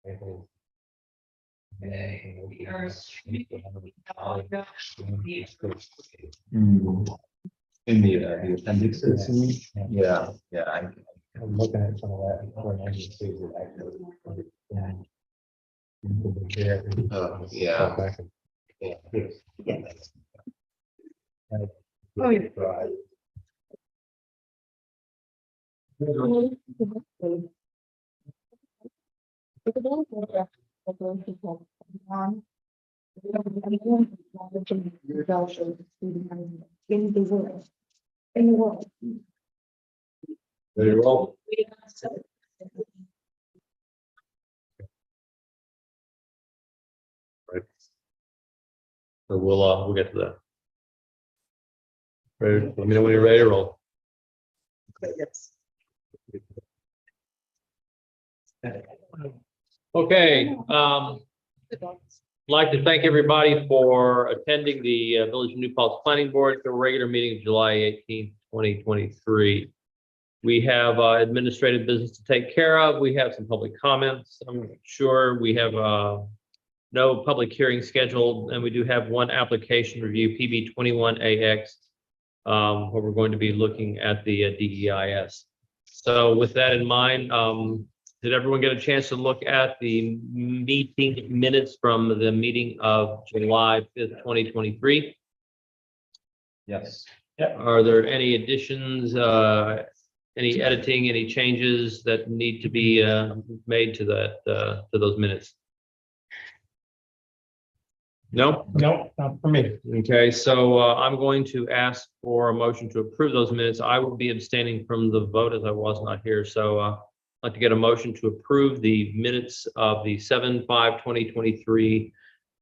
In the appendixes, you mean? Yeah, yeah. I'm looking at some of that. Before, and I can see that actually, Yeah. Go back and- Oh, yeah. Right. In the world. Ready to roll? Right. So we'll get to that. Ready, let me know when you're ready to roll. Yes. Okay, like to thank everybody for attending the Village of New Paltz Planning Board for regular meeting of July 18th, 2023. We have administrative business to take care of. We have some public comments. I'm sure we have no public hearing scheduled, and we do have one application review, PB 21AX, where we're going to be looking at the DEIS. So with that in mind, did everyone get a chance to look at the meeting minutes from the meeting of July 5th, 2023? Yes. Are there any additions, any editing, any changes that need to be made to that, to those minutes? No? No, not for me. Okay, so I'm going to ask for a motion to approve those minutes. I will be abstaining from the vote as I was not here. So I'd like to get a motion to approve the minutes of the 7/5/2023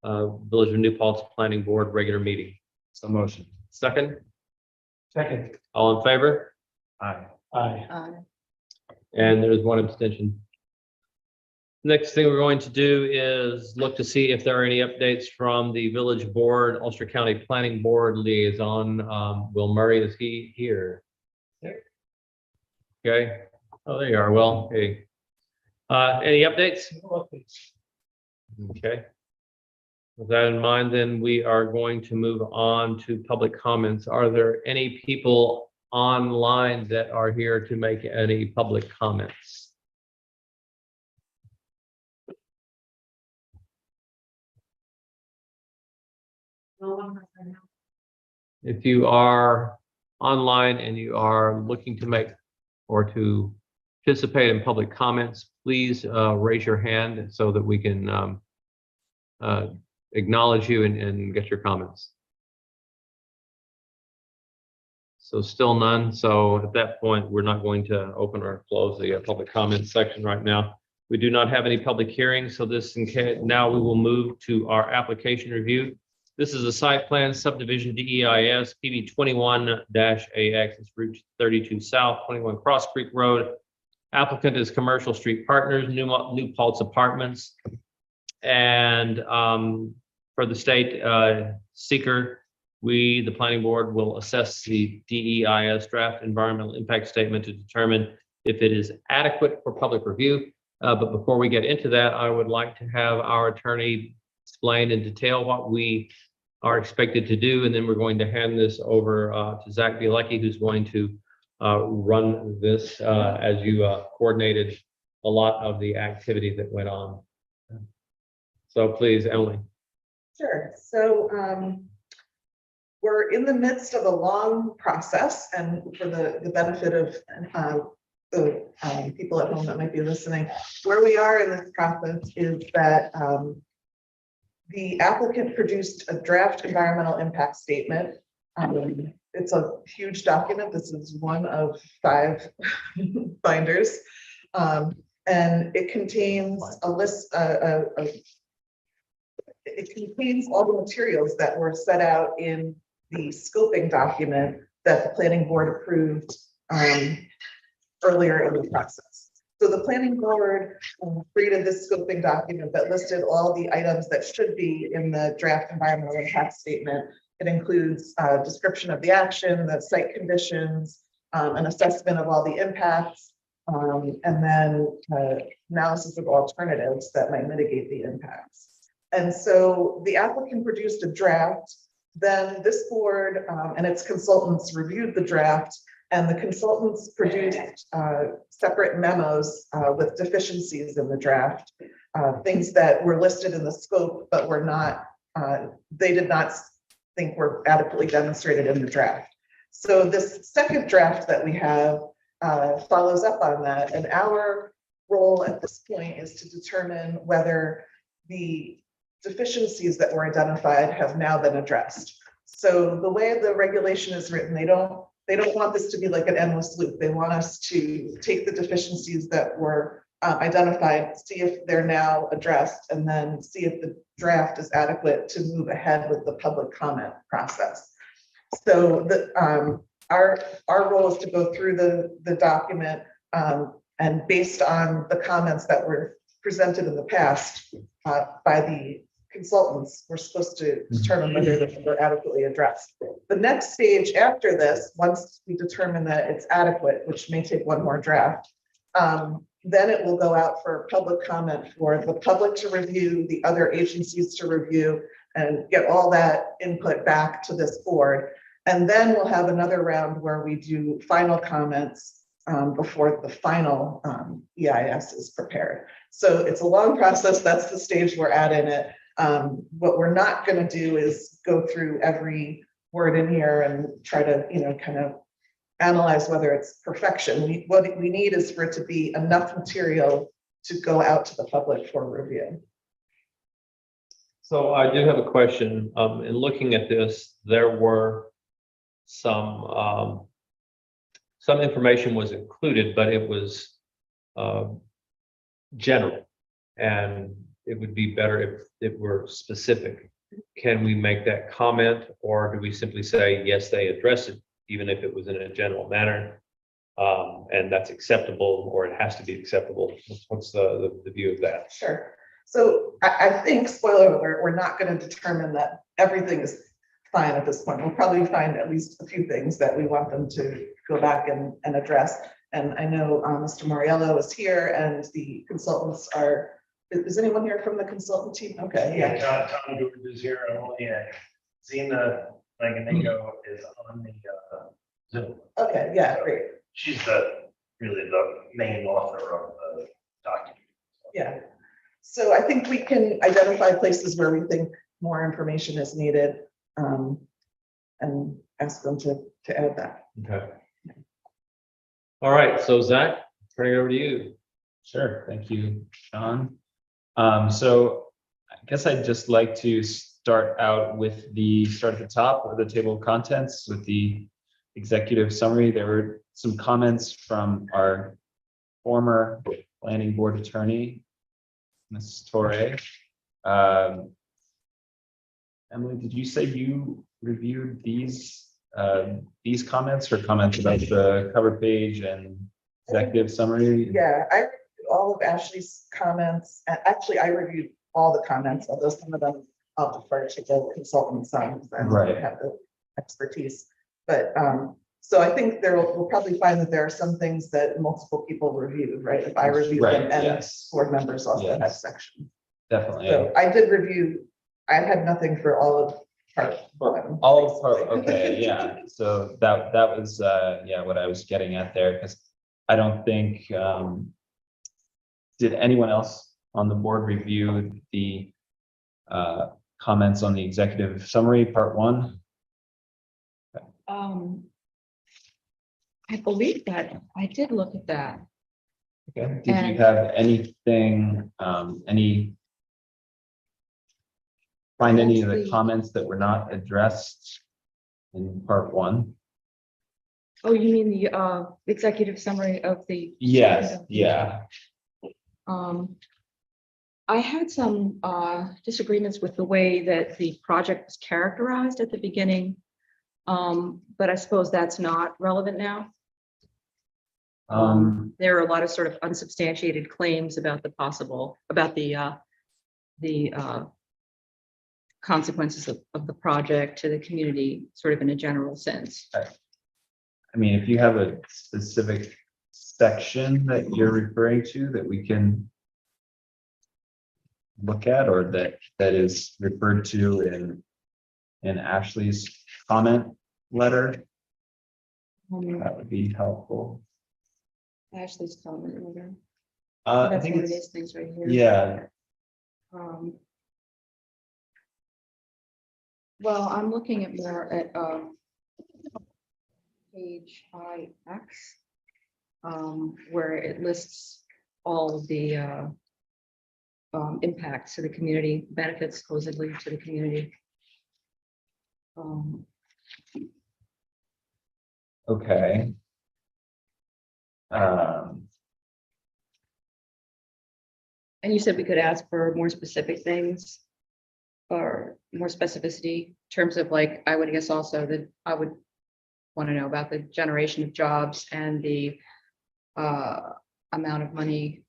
Village of New Paltz Planning Board regular meeting. So motion. Second, Second. all in favor? Aye. Aye. And there's one abstention. Next thing we're going to do is look to see if there are any updates from the village board, Ulster County Planning Board liaison. Will Murray, is he here? Okay. Oh, there you are. Well, hey. Any updates? Okay. With that in mind, then we are going to move on to public comments. Are there any people online that are here to make any public comments? If you are online and you are looking to make or to participate in public comments, please raise your hand so that we can acknowledge you and get your comments. So still none. So at that point, we're not going to open or close the public comment section right now. We do not have any public hearings, so now we will move to our application review. This is a site plan subdivision DEIS PB 21-AX. It's Route 32 South, 21 Cross Creek Road. Applicant is Commercial Street Partners, New Paltz Apartments. And for the state seeker, the planning board will assess the DEIS draft environmental impact statement to determine if it is adequate for public review. But before we get into that, I would like to have our attorney explain in detail what we are expected to do, and then we're going to hand this over to Zach Bielecki, who's going to run this as you coordinated a lot of the activity that went on. So please, Emily. Sure. So we're in the midst of a long process, and for the benefit of the people at home that might be listening, where we are in this process is that the applicant produced a draft environmental impact statement. It's a huge document. This is one of 5 binders, and it contains a list. It contains all the materials that were set out in the scoping document that the planning board approved earlier in the process. So the planning board created this scoping document that listed all the items that should be in the draft environmental impact statement. It includes a description of the action, the site conditions, an assessment of all the impacts, and then analysis of alternatives that might mitigate the impacts. And so the applicant produced a draft, then this board and its consultants reviewed the draft, and the consultants produced separate memos with deficiencies in the draft, things that were listed in the scope, but were not, they did not think were adequately demonstrated in the draft. So this second draft that we have follows up on that. And our role at this point is to determine whether the deficiencies that were identified have now been addressed. So the way the regulation is written, they don't want this to be like an endless loop. They want us to take the deficiencies that were identified, see if they're now addressed, and then see if the draft is adequate to move ahead with the public comment process. So our role is to go through the document, and based on the comments that were presented in the past by the consultants, we're supposed to determine whether they're adequately addressed. The next stage after this, once we determine that it's adequate, which may take one more draft, then it will go out for public comment for the public to review, the other agencies to review, and get all that input back to this board. And then we'll have another round where we do final comments before the final EIS is prepared. So it's a long process. That's the stage we're at in it. What we're not going to do is go through every word in here and try to, kind of analyze whether it's perfection. What we need is for it to be enough material to go out to the public for review. So I do have a question. In looking at this, there were some information was included, but it was general, and it would be better if it were specific. Can we make that comment, or do we simply say, yes, they addressed it, even if it was in a general manner, and that's acceptable, or it has to be acceptable? What's the view of that? Sure. So I think, spoiler alert, we're not going to determine that everything is fine at this point. We'll probably find at least a few things that we want them to go back and address. And I know Mr. Moriello is here, and the consultants are. Is anyone here from the consultant team? Okay, yeah. Tom George is here. Zena Langanigo is on the Zoom. Okay, yeah, great. She's really the main author of the document. Yeah. So I think we can identify places where we think more information is needed, and ask them to add that. Okay. All right. So Zach, turning it over to you. Sure, thank you, Sean. So I guess I'd just like to start at the top of the table of contents with the executive summary. There were some comments from our former planning board attorney, Ms. Torre. Emily, did you say you reviewed these comments, or comments about the cover page and executive summary? Yeah, I reviewed all of Ashley's comments. Actually, I reviewed all the comments, although some of them I'll defer to the consultants on, because I don't have the expertise. But so I think we'll probably find that there are some things that multiple people reviewed, right? If I review them, and board members also have sections. Definitely. So I did review. I had nothing for all of part one. All of part, okay, yeah. So that was what I was getting at there, because I don't think did anyone else on the board review the comments on the executive summary part one? I believe that I did look at that. Okay. Did you have anything, find any of the comments that were not addressed in part one? Oh, you mean the executive summary of the? Yes, yeah. I had some disagreements with the way that the project was characterized at the beginning, but I suppose that's not relevant now. There are a lot of sort of unsubstantiated claims about the consequences of the project to the community, sort of in a general sense. I mean, if you have a specific section that you're referring to that we can look at, or that is referred to in Ashley's comment letter? That would be helpful. Ashley's comment. Over. I That's think one of it's, these things right here. yeah, Well, I'm looking at more at page IX, where it lists all of the impacts to the community, benefits supposedly to the community. okay. And you said we could ask for more specific things or more specificity in terms of like, I would guess also that I would want to know about the generation of jobs and the amount of money.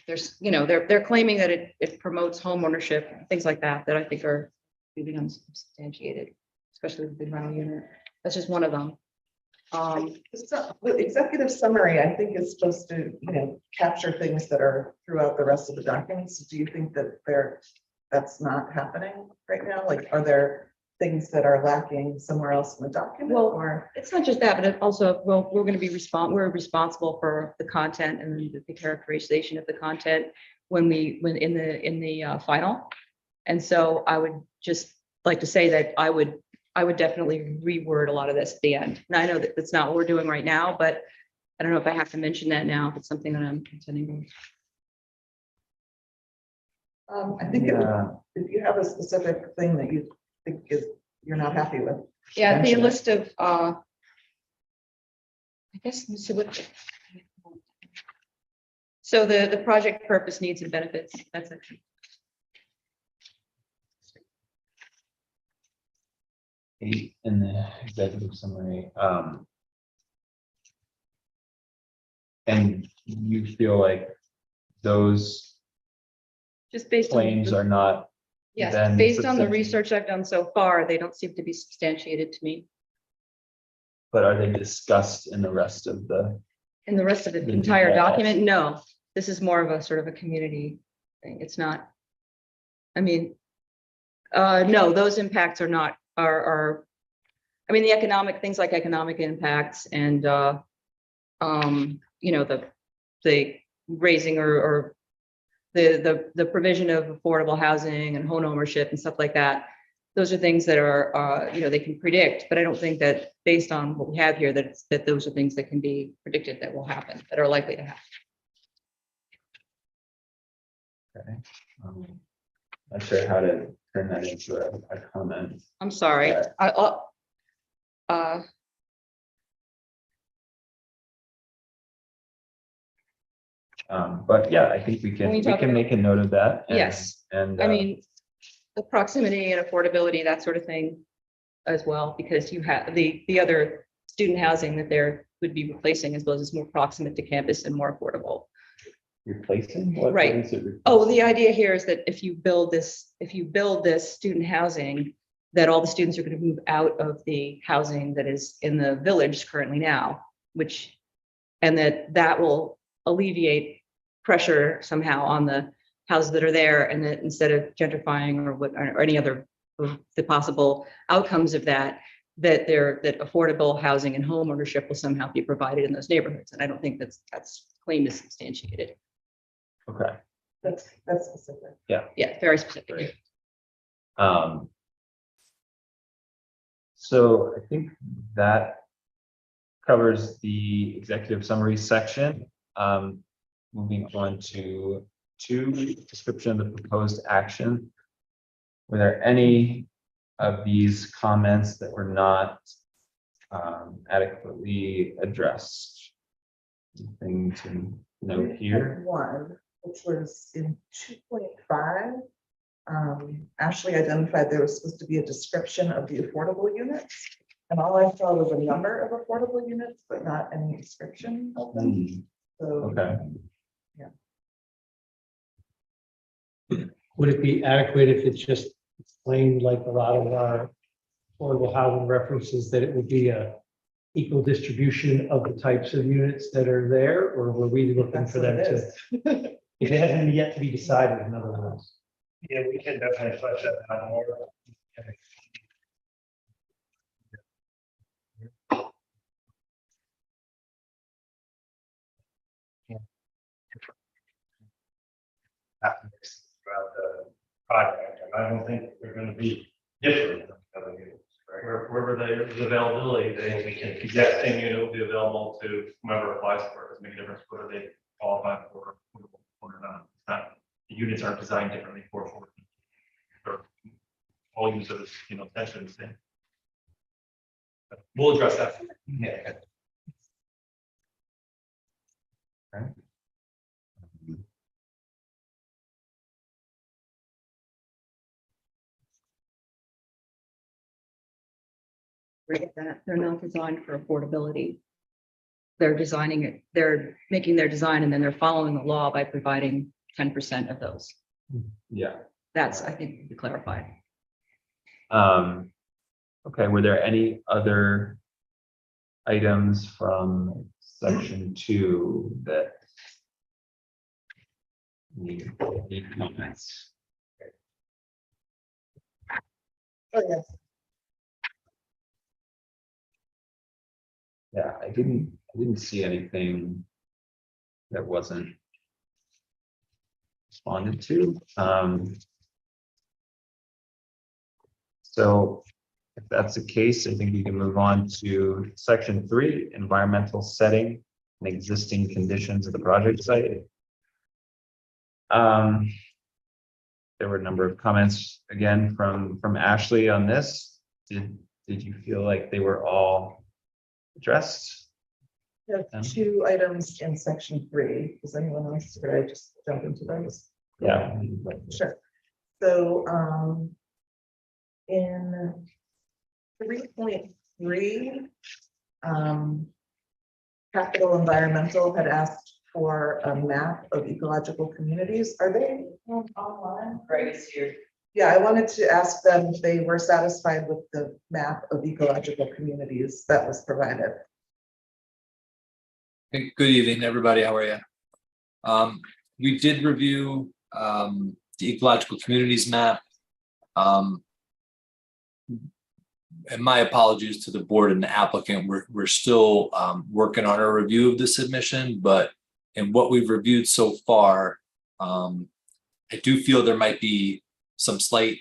There's, you know, they're claiming that it promotes home ownership, things like that, that I think are really unsubstantiated, especially with the rental unit. That's just one of them. So the executive summary, I think, is supposed to, you know, capture things that are throughout the rest of the documents. Do you think that that's not happening right now? Like, are there things that are lacking somewhere else in the document? Well, or it's not just that, but it also, well, we're going to be we're responsible for the content and the characterization of the content when in the final. And so I would just like to say that I would definitely reword a lot of this at the end. Now, I know that that's not what we're doing right now, but I don't know if I have to mention that now, if it's something that I'm intending. I think if you have a specific thing that you think you're not happy with. Yeah, the mention it. list of, I guess, so the project purpose, needs and benefits, that's it. In the executive summary, and you feel like those Just based on. claims are not, Yes, then based on the substantiated. research I've done so far, they don't seem to be substantiated to me. but are they discussed in the rest of the? In the rest of the The entire details. document, no, this is more of a sort of a community thing. It's not. I mean, no, those impacts are not, I mean, the economic things like economic impacts and, you know, the raising or the provision of affordable housing and home ownership and stuff like that. Those are things that are, you know, they can predict, but I don't think that based on what we have here, that those are things that can be predicted that will happen, that are likely to happen. Okay. Not sure how to turn that into a comment. I'm sorry. Yeah. But yeah, I think we When we can talk about- make a note of that. and- Yes. And I mean, the proximity and affordability, that sort of thing as well, because you have the other student housing that there would be replacing as well as more proximate to campus and more affordable. replacing. What Right. is it Oh, replacing? the idea here is that if you build this student housing, that all the students are going to move out of the housing that is in the village currently now, and that will alleviate pressure somehow on the houses that are there, and that instead of gentrifying or any other of the possible outcomes of that affordable housing and home ownership will somehow be provided in those neighborhoods. And I don't think that's claim is substantiated. Okay. That's specific. Yeah, very specific. Great. So I think that covers the executive summary section. Moving on to 2, description of the proposed action. Were there any of these comments that were not adequately addressed? Anything to note We here? had one, which was in 2.5. Ashley identified there was supposed to be a description of the affordable units. And all I saw was a number of affordable units, but not any description of them. Hmm, So. Okay. Would it be adequate if it's just explained like a lot of our affordable housing references, that it would be a equal distribution of the types of units that are there, or were we looking That's for what them it to? is. If it hasn't yet to be decided, in other words. Yeah, we can definitely flesh that out more. Throughout the project, and I don't think they're gonna be different than the other units, right? Wherever there's availability, we can, exact same unit will be available to whomever applies for it. Doesn't make a difference whether they qualify for or not. It's not, the units aren't designed differently for. Or all users, essentially the same. But we'll address that. Yeah. Right, that they're not designed for affordability. They're designing it, they're making their design and then they're following the law by providing 10% of those. Yeah. That's, I think, to be clarified. Okay, were there any other items from section 2 that need comments? Oh, yes. Yeah, I didn't see anything that wasn't responded to. So if that's the case, I think we can move on to section 3, environmental setting and existing conditions of the project site. There were a number of comments again from Ashley on this. Did you feel like they were all addressed? We have 2 items in section 3. Does anyone else, could I just jump into those? Yeah. Sure. So, in 3.3, Capital Environmental had asked for a map of ecological communities. Are they online? Greg is here. Yeah, I wanted to ask them if they were satisfied with the map of ecological communities that was provided. Hey, good evening, everybody. How are you? We did review the ecological communities map. And my apologies to the board and the applicant. We're still working on our review of the submission, but in what we've reviewed so far, I do feel there might be some slight,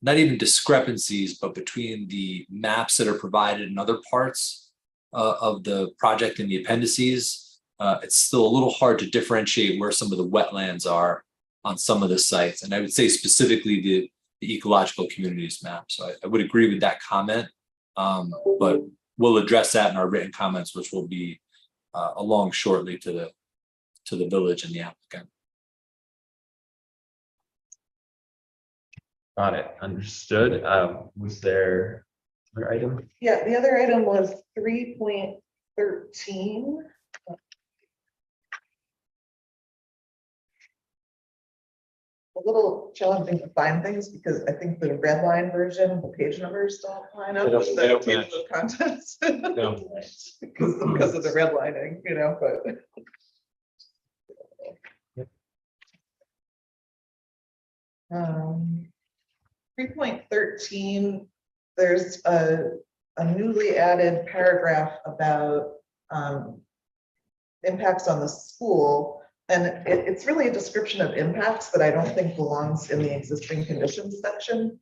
not even discrepancies, but between the maps that are provided in other parts of the project and the appendices. It's still a little hard to differentiate where some of the wetlands are on some of the sites. And I would say specifically the ecological communities map. So I would agree with that comment, but we'll address that in our written comments, which will be along shortly to the village and the applicant. Got it. Understood. Was there another item? Yeah, the other item was 3.13. A little challenging to find things because I think the red line version, the page numbers don't line up They don't- with they the don't table match. of contents. No. Because of the redlining, but. Um, 3.13, there's a newly added paragraph about impacts on the school. And it's really a description of impacts that I don't think belongs in the existing conditions section.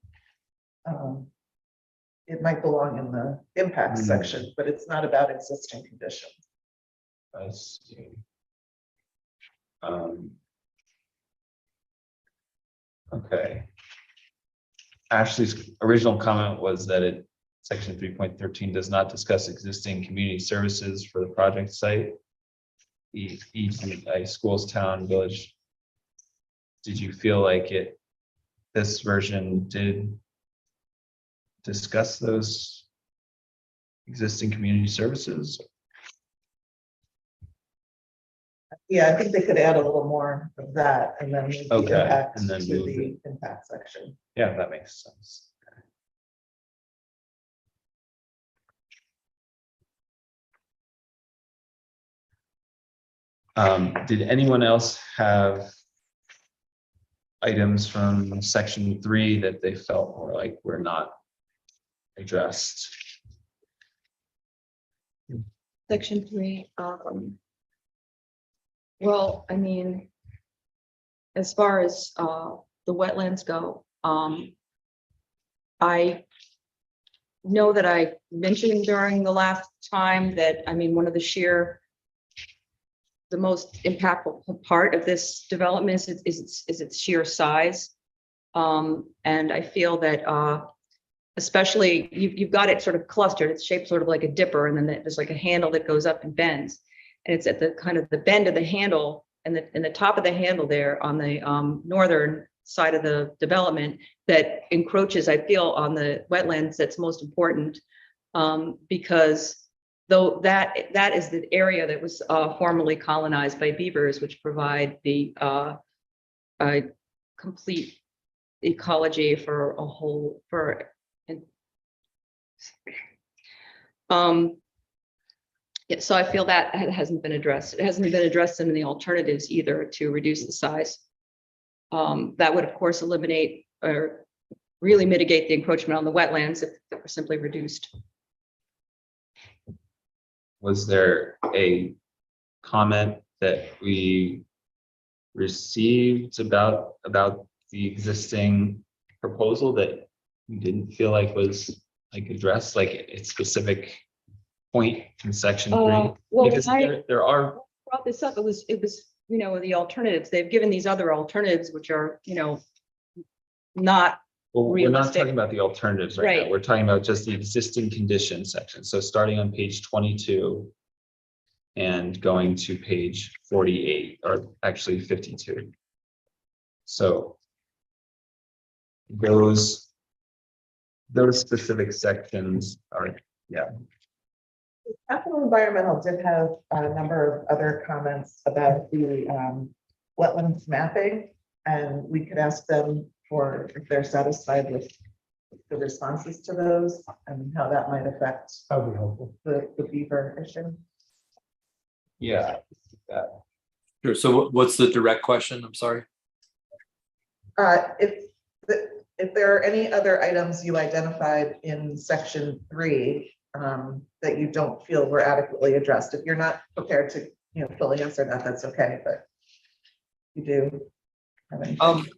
It might belong in the impacts section, but it's not about existing conditions. I see. Okay. Ashley's original comment was that section 3.13 does not discuss existing community services for the project site. Each schools, town, village. Did you feel like this version did discuss those existing community services? Yeah, I think they could add a little more of that and then move the Okay, impact and then to move the impact section. Yeah, that makes sense. Did anyone else have items from section 3 that they felt were like were not addressed? Section 3, well, I mean, as far as the wetlands go, I know that I mentioned during the last time that, I mean, one of the most impactful part of this development is its sheer size. And I feel that especially you've got it sort of clustered. It's shaped sort of like a dipper, and then there's like a handle that goes up and bends. And it's at the kind of the bend of the handle and the top of the handle there on the northern side of the development that encroaches, I feel, on the wetlands that's most important. Because though that is the area that was formerly colonized by beavers, which provide the complete ecology for a whole, yeah, so I feel that hasn't been addressed. It hasn't been addressed in the alternatives either to reduce the size. That would, of course, eliminate or really mitigate the encroachment on the wetlands if it were simply reduced. Was there a comment that we received about the existing proposal that you didn't feel like was like addressed, like a specific point in section 3? Well, Because I there are, brought this up, it was, you know, the alternatives. They've given these other alternatives, which are, you know, not, well, we're not realistic. talking about the alternatives right now. Right. We're talking about just the existing condition section. So starting on page 22 and going to page 48, or actually 52. So those specific sections are, yeah. Capital Environmental did have a number of other comments about the wetlands mapping, and we could ask them for if they're satisfied with the responses to those and how that might affect That would be helpful. the beaver issue. Yeah. Sure. So what's the direct question? I'm sorry. If there are any other items you identified in section 3 that you don't feel were adequately addressed, if you're not prepared to, you know, fully answer that, that's okay, but you do have anything.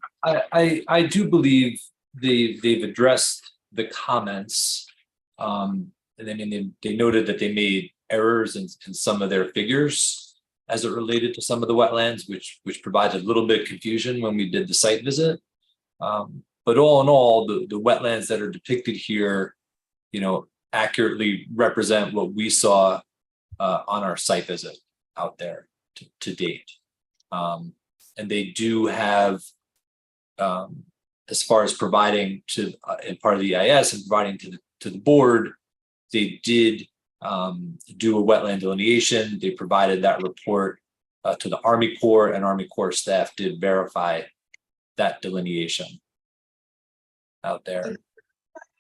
I do believe they've addressed the comments. And I mean, they noted that they made errors in some of their figures as it related to some of the wetlands, which provided a little bit of confusion when we did the site visit. But all in all, the wetlands that are depicted here, you know, accurately represent what we saw on our site visit out there to date. And they do have, as far as providing to, in part of the EIS and providing to the board, they did do a wetland delineation. They provided that report to the Army Corps, and Army Corps staff did verify that delineation out there.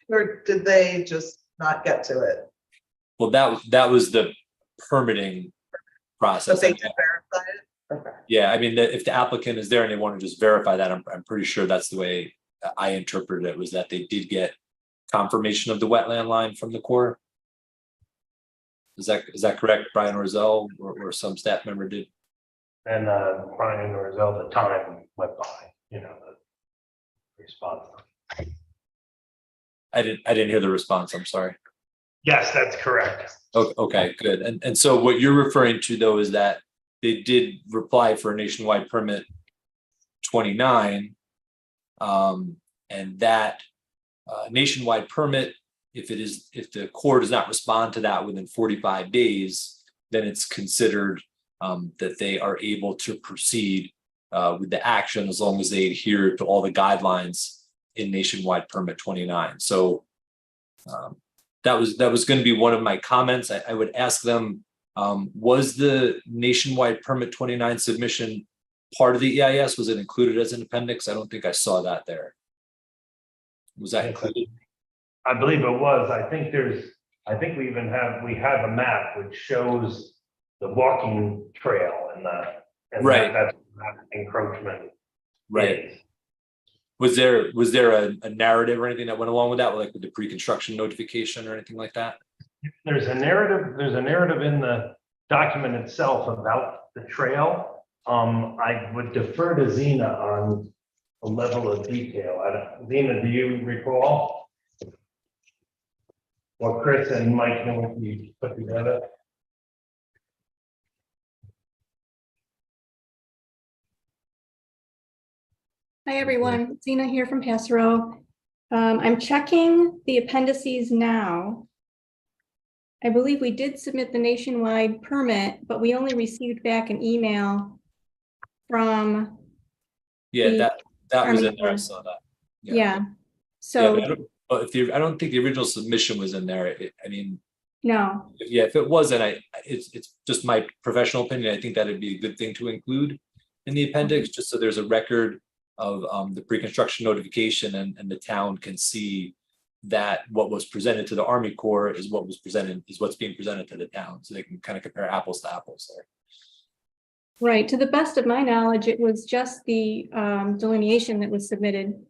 Or did they just not get to it? Well, that was the permitting process. But they did verify it? Okay. Yeah, I mean, if the applicant is there and they want to just verify that, I'm pretty sure that's the way I interpreted it, was that they did get confirmation of the wetland line from the Corps. Is that correct, Brian Rozelle, or some staff member did? And Brian or Zelda time went by, you know, the response. I didn't hear the response. I'm sorry. Yes, that's correct. Okay, good. And so what you're referring to though is that they did reply for a nationwide permit 29. And that nationwide permit, if the Corps does not respond to that within 45 days, then it's considered that they are able to proceed with the action as long as they adhere to all the guidelines in nationwide permit 29. So that was going to be one of my comments. I would ask them, was the nationwide permit 29 submission part of the EIS? Was it included as an appendix? I don't think I saw that there. Was that included? I believe it was. I think we have a map which shows the walking trail and the. and Right. That's not encroachment. Right. is. Was there a narrative or anything that went along with that, like with the pre-construction notification or anything like that? There's a narrative in the document itself about the trail. I would defer to Zena on the level of detail. Zena, do you recall? What Chris and Mike know you put together? Hi, everyone. Zena here from Passero. I'm checking the appendices now. I believe we did submit the nationwide permit, but we only received back an email from, Yeah, The that was Army in there. I Corps. saw that. yeah. Yeah, So, but I don't think the original submission was in there. I mean, no, yeah, if it wasn't, it's just my professional opinion. I think that'd be a good thing to include in the appendix, just so there's a record of the pre-construction notification and the town can see that what was presented to the Army Corps is what's being presented to the town, so they can kind of compare apples to apples there. right. To the best of my knowledge, it was just the delineation that was submitted.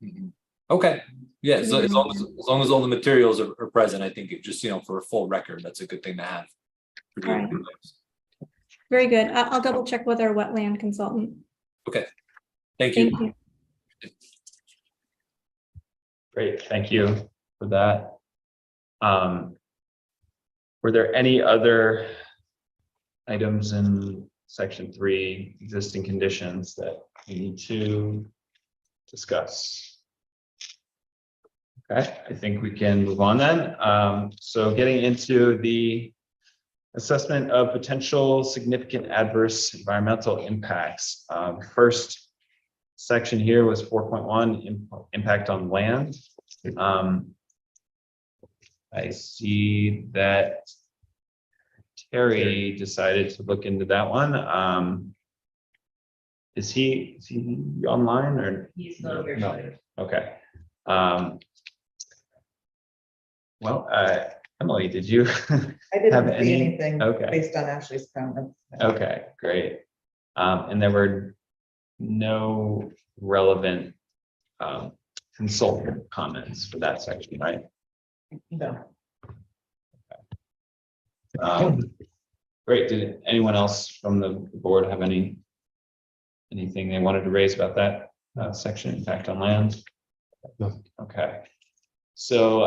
Mhm. Okay, yeah, as long as all the materials are present, I think it just, for a full record, that's a good thing to have. for the All right. appendix. Very good. I'll double check with our wetland consultant. Thank Thank you. you. Great, thank you for that. Were there any other items in section 3, existing conditions, that we need to discuss? Okay, I think we can move on then. So getting into the assessment of potential significant adverse environmental impacts. First section here was 4.1, impact on land. I see that Terry decided to look into that one. Is he online or? He's not here. No. Okay. Well, Emily, did you? I didn't Have see any- anything okay. based on Ashley's comments. Okay, great. And there were no relevant consultant comments for that section, right? No. Great. Did anyone else from the board have anything they wanted to raise about that section, impact on land? No. Okay. So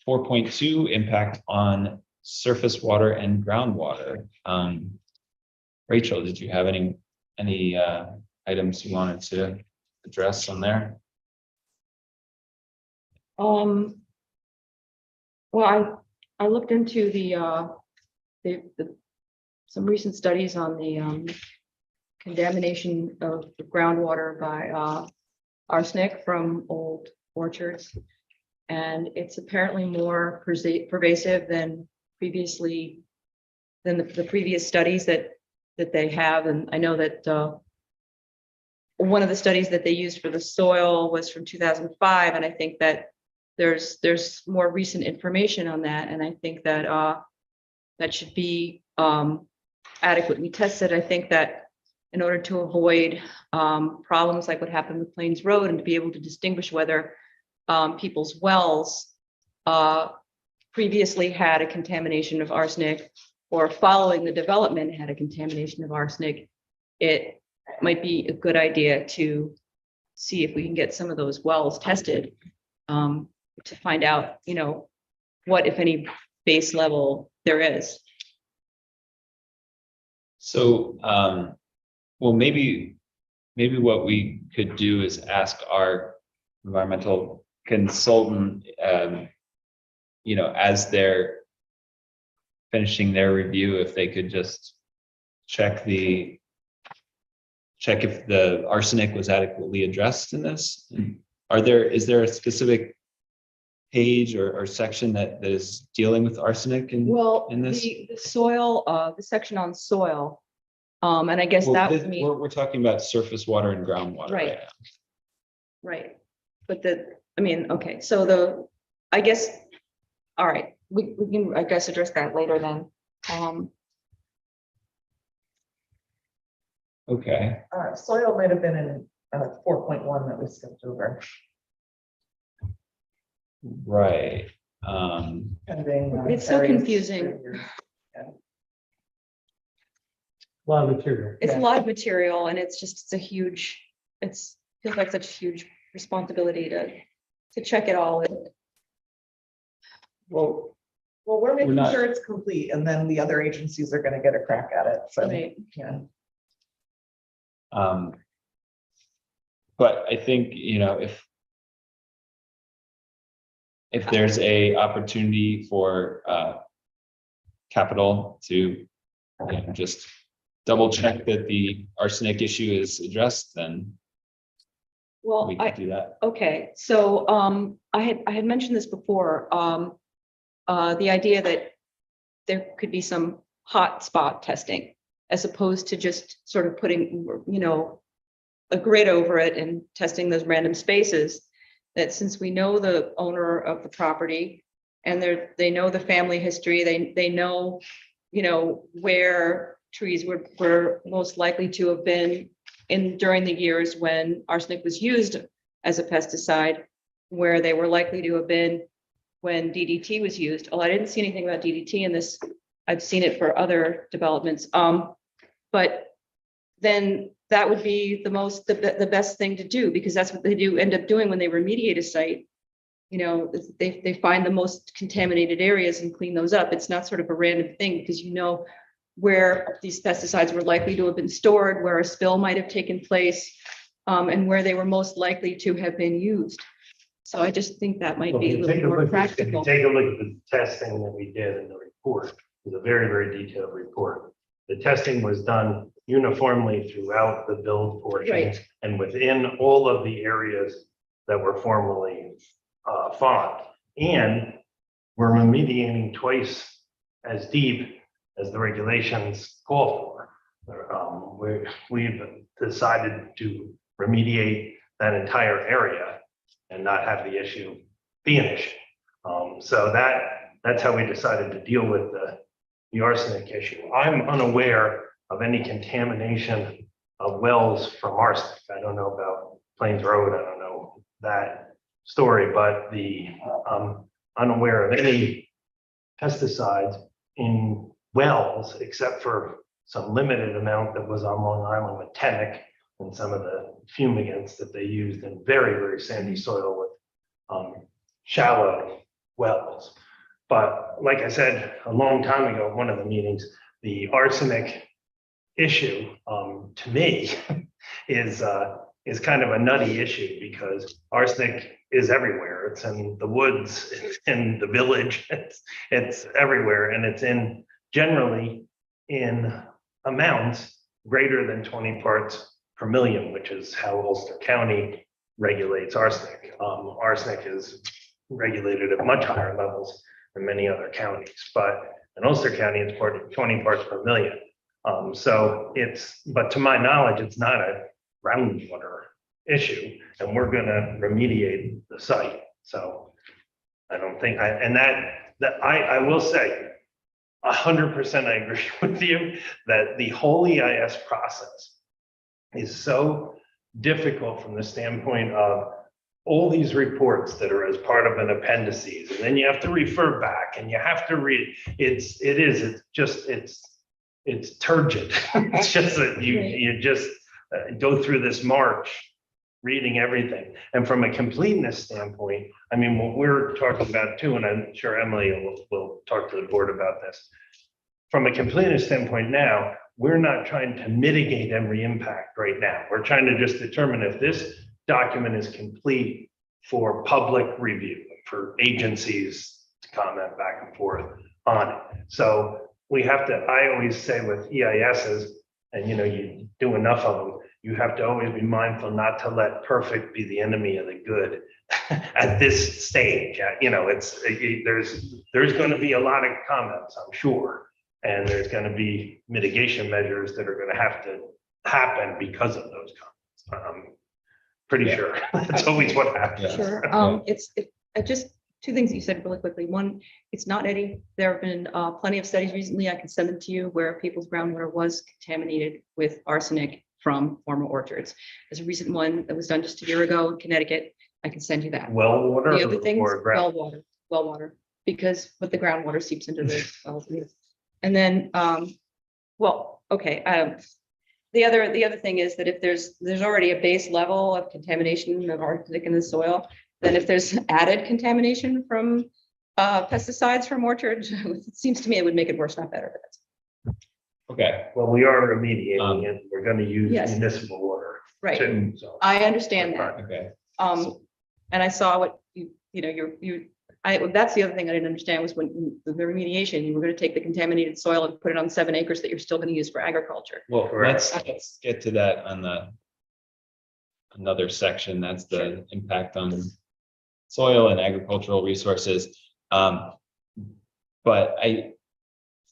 4.2, impact on surface water and groundwater. Rachel, did you have any items you wanted to address on there? Well, I looked into some recent studies on the contamination of the groundwater by arsenic from old orchards. And it's apparently more pervasive than the previous studies that they have. And I know that one of the studies that they used for the soil was from 2005, and I think that there's more recent information on that, and I think that that should be adequately tested. I think that in order to avoid problems like what happened with Plains Road, and to be able to distinguish whether people's wells previously had a contamination of arsenic, or following the development had a contamination of arsenic, it might be a good idea to see if we can get some of those wells tested to find out, what, if any, base level there is. So, well, maybe what we could do is ask our environmental consultant, as they're finishing their review, if they could just check if the arsenic was adequately addressed in this. Is there a specific page or section that is dealing with arsenic Well, in this? the soil, the section on soil, and I guess Well, that would mean, we're talking about surface water and groundwater Right. right now. right, but okay, so I guess, all right, we can, I guess, address that later then. Okay, Soil might have been in 4.1 that we skipped over. right. Pending. It's so areas confusing. for your- A lot of material. It's a Yeah. lot of material and it's just, it's a huge, feels like such a huge responsibility to check it all. Well, Well, we're making not- sure it's complete and then the other agencies are gonna get a crack at it. So, Right. yeah. but I think, if there's a opportunity for capital to just double check that the arsenic issue is addressed, then Well, we can do that. okay, so I had mentioned this before, the idea that there could be some hot spot testing as opposed to just sort of putting, a grid over it and testing those random spaces. That since we know the owner of the property and they know the family history, they know, where trees were most likely to have been during the years when arsenic was used as a pesticide, where they were likely to have been when DDT was used. Oh, I didn't see anything about DDT in this. I've seen it for other developments. But then that would be the best thing to do, because that's what they end up doing when they remediate a site. They find the most contaminated areas and clean those up. It's not sort of a random thing, because where these pesticides were likely to have been stored, where a spill might have taken place, and where they were most likely to have been used. So I just think that might Well, be if a you little take a more look, if you practical. take a look at the testing that we did in the report, it was a very, very detailed report. The testing was done uniformly throughout the build portion Right. and within all of the areas that were formerly fought. And we're remediating twice as deep as the regulations call for. We've decided to remediate that entire area and not have the issue be an issue. So that's how we decided to deal with the arsenic issue. I'm unaware of any contamination of wells from arsenic. I don't know about Plains Road. I don't know that story, but I'm unaware of any pesticides in wells, except for some limited amount that was on Long Island with Tenic and some of the fumigants that they used in very, very sandy soil with shallow wells. But like I said, a long time ago, one of the meetings, the arsenic issue, to me, is kind of a nutty issue, because arsenic is everywhere. It's in the woods, it's in the village, it's everywhere, and it's generally in amounts greater than 20 parts per million, which is how Ulster County regulates arsenic. Arsenic is regulated at much higher levels than many other counties, but in Ulster County, it's 20 parts per million. But to my knowledge, it's not a groundwater issue, and we're gonna remediate the site. So I don't think, I will say, 100% I agree with you that the whole EIS process is so difficult from the standpoint of all these reports that are as part of an appendices, and then you have to refer back and you have to read. It's turgid. It's just that you just go through this march reading everything. And from a completeness standpoint, I mean, what we're talking about too, and I'm sure Emily will talk to the board about this. From a completeness standpoint now, we're not trying to mitigate every impact right now. We're trying to just determine if this document is complete for public review, for agencies to comment back and forth on it. So we have to, I always say with EISs, and you do enough of them, you have to always be mindful not to let perfect be the enemy of the good at this stage. There's going to be a lot of comments, I'm sure. And there's going to be mitigation measures that are going to have to happen because of those comments. I'm pretty sure that's always what happens. Sure. Just two things you said really quickly. One, it's not any, there have been plenty of studies recently, I can send them to you, where people's groundwater was contaminated with arsenic from former orchards. There's a recent one that was done just a year ago in Connecticut. I can send you that. Well water The other things, or ground. well water, because with the groundwater seeps into the wells. And then, well, okay, the other thing is that if there's already a base level of contamination of arsenic in the soil, then if there's added contamination from pesticides from orchards, it seems to me it would make it worse, not better. Okay, Well, we are remediating it. We're gonna use Yes. municipal water. Right, too, so. I understand that. okay. And I saw what that's the other thing I didn't understand was when the remediation, you were gonna take the contaminated soil and put it on 7 acres that you're still gonna use for agriculture. Well, Correct. let's get to that on another section. That's the impact on soil and agricultural resources. But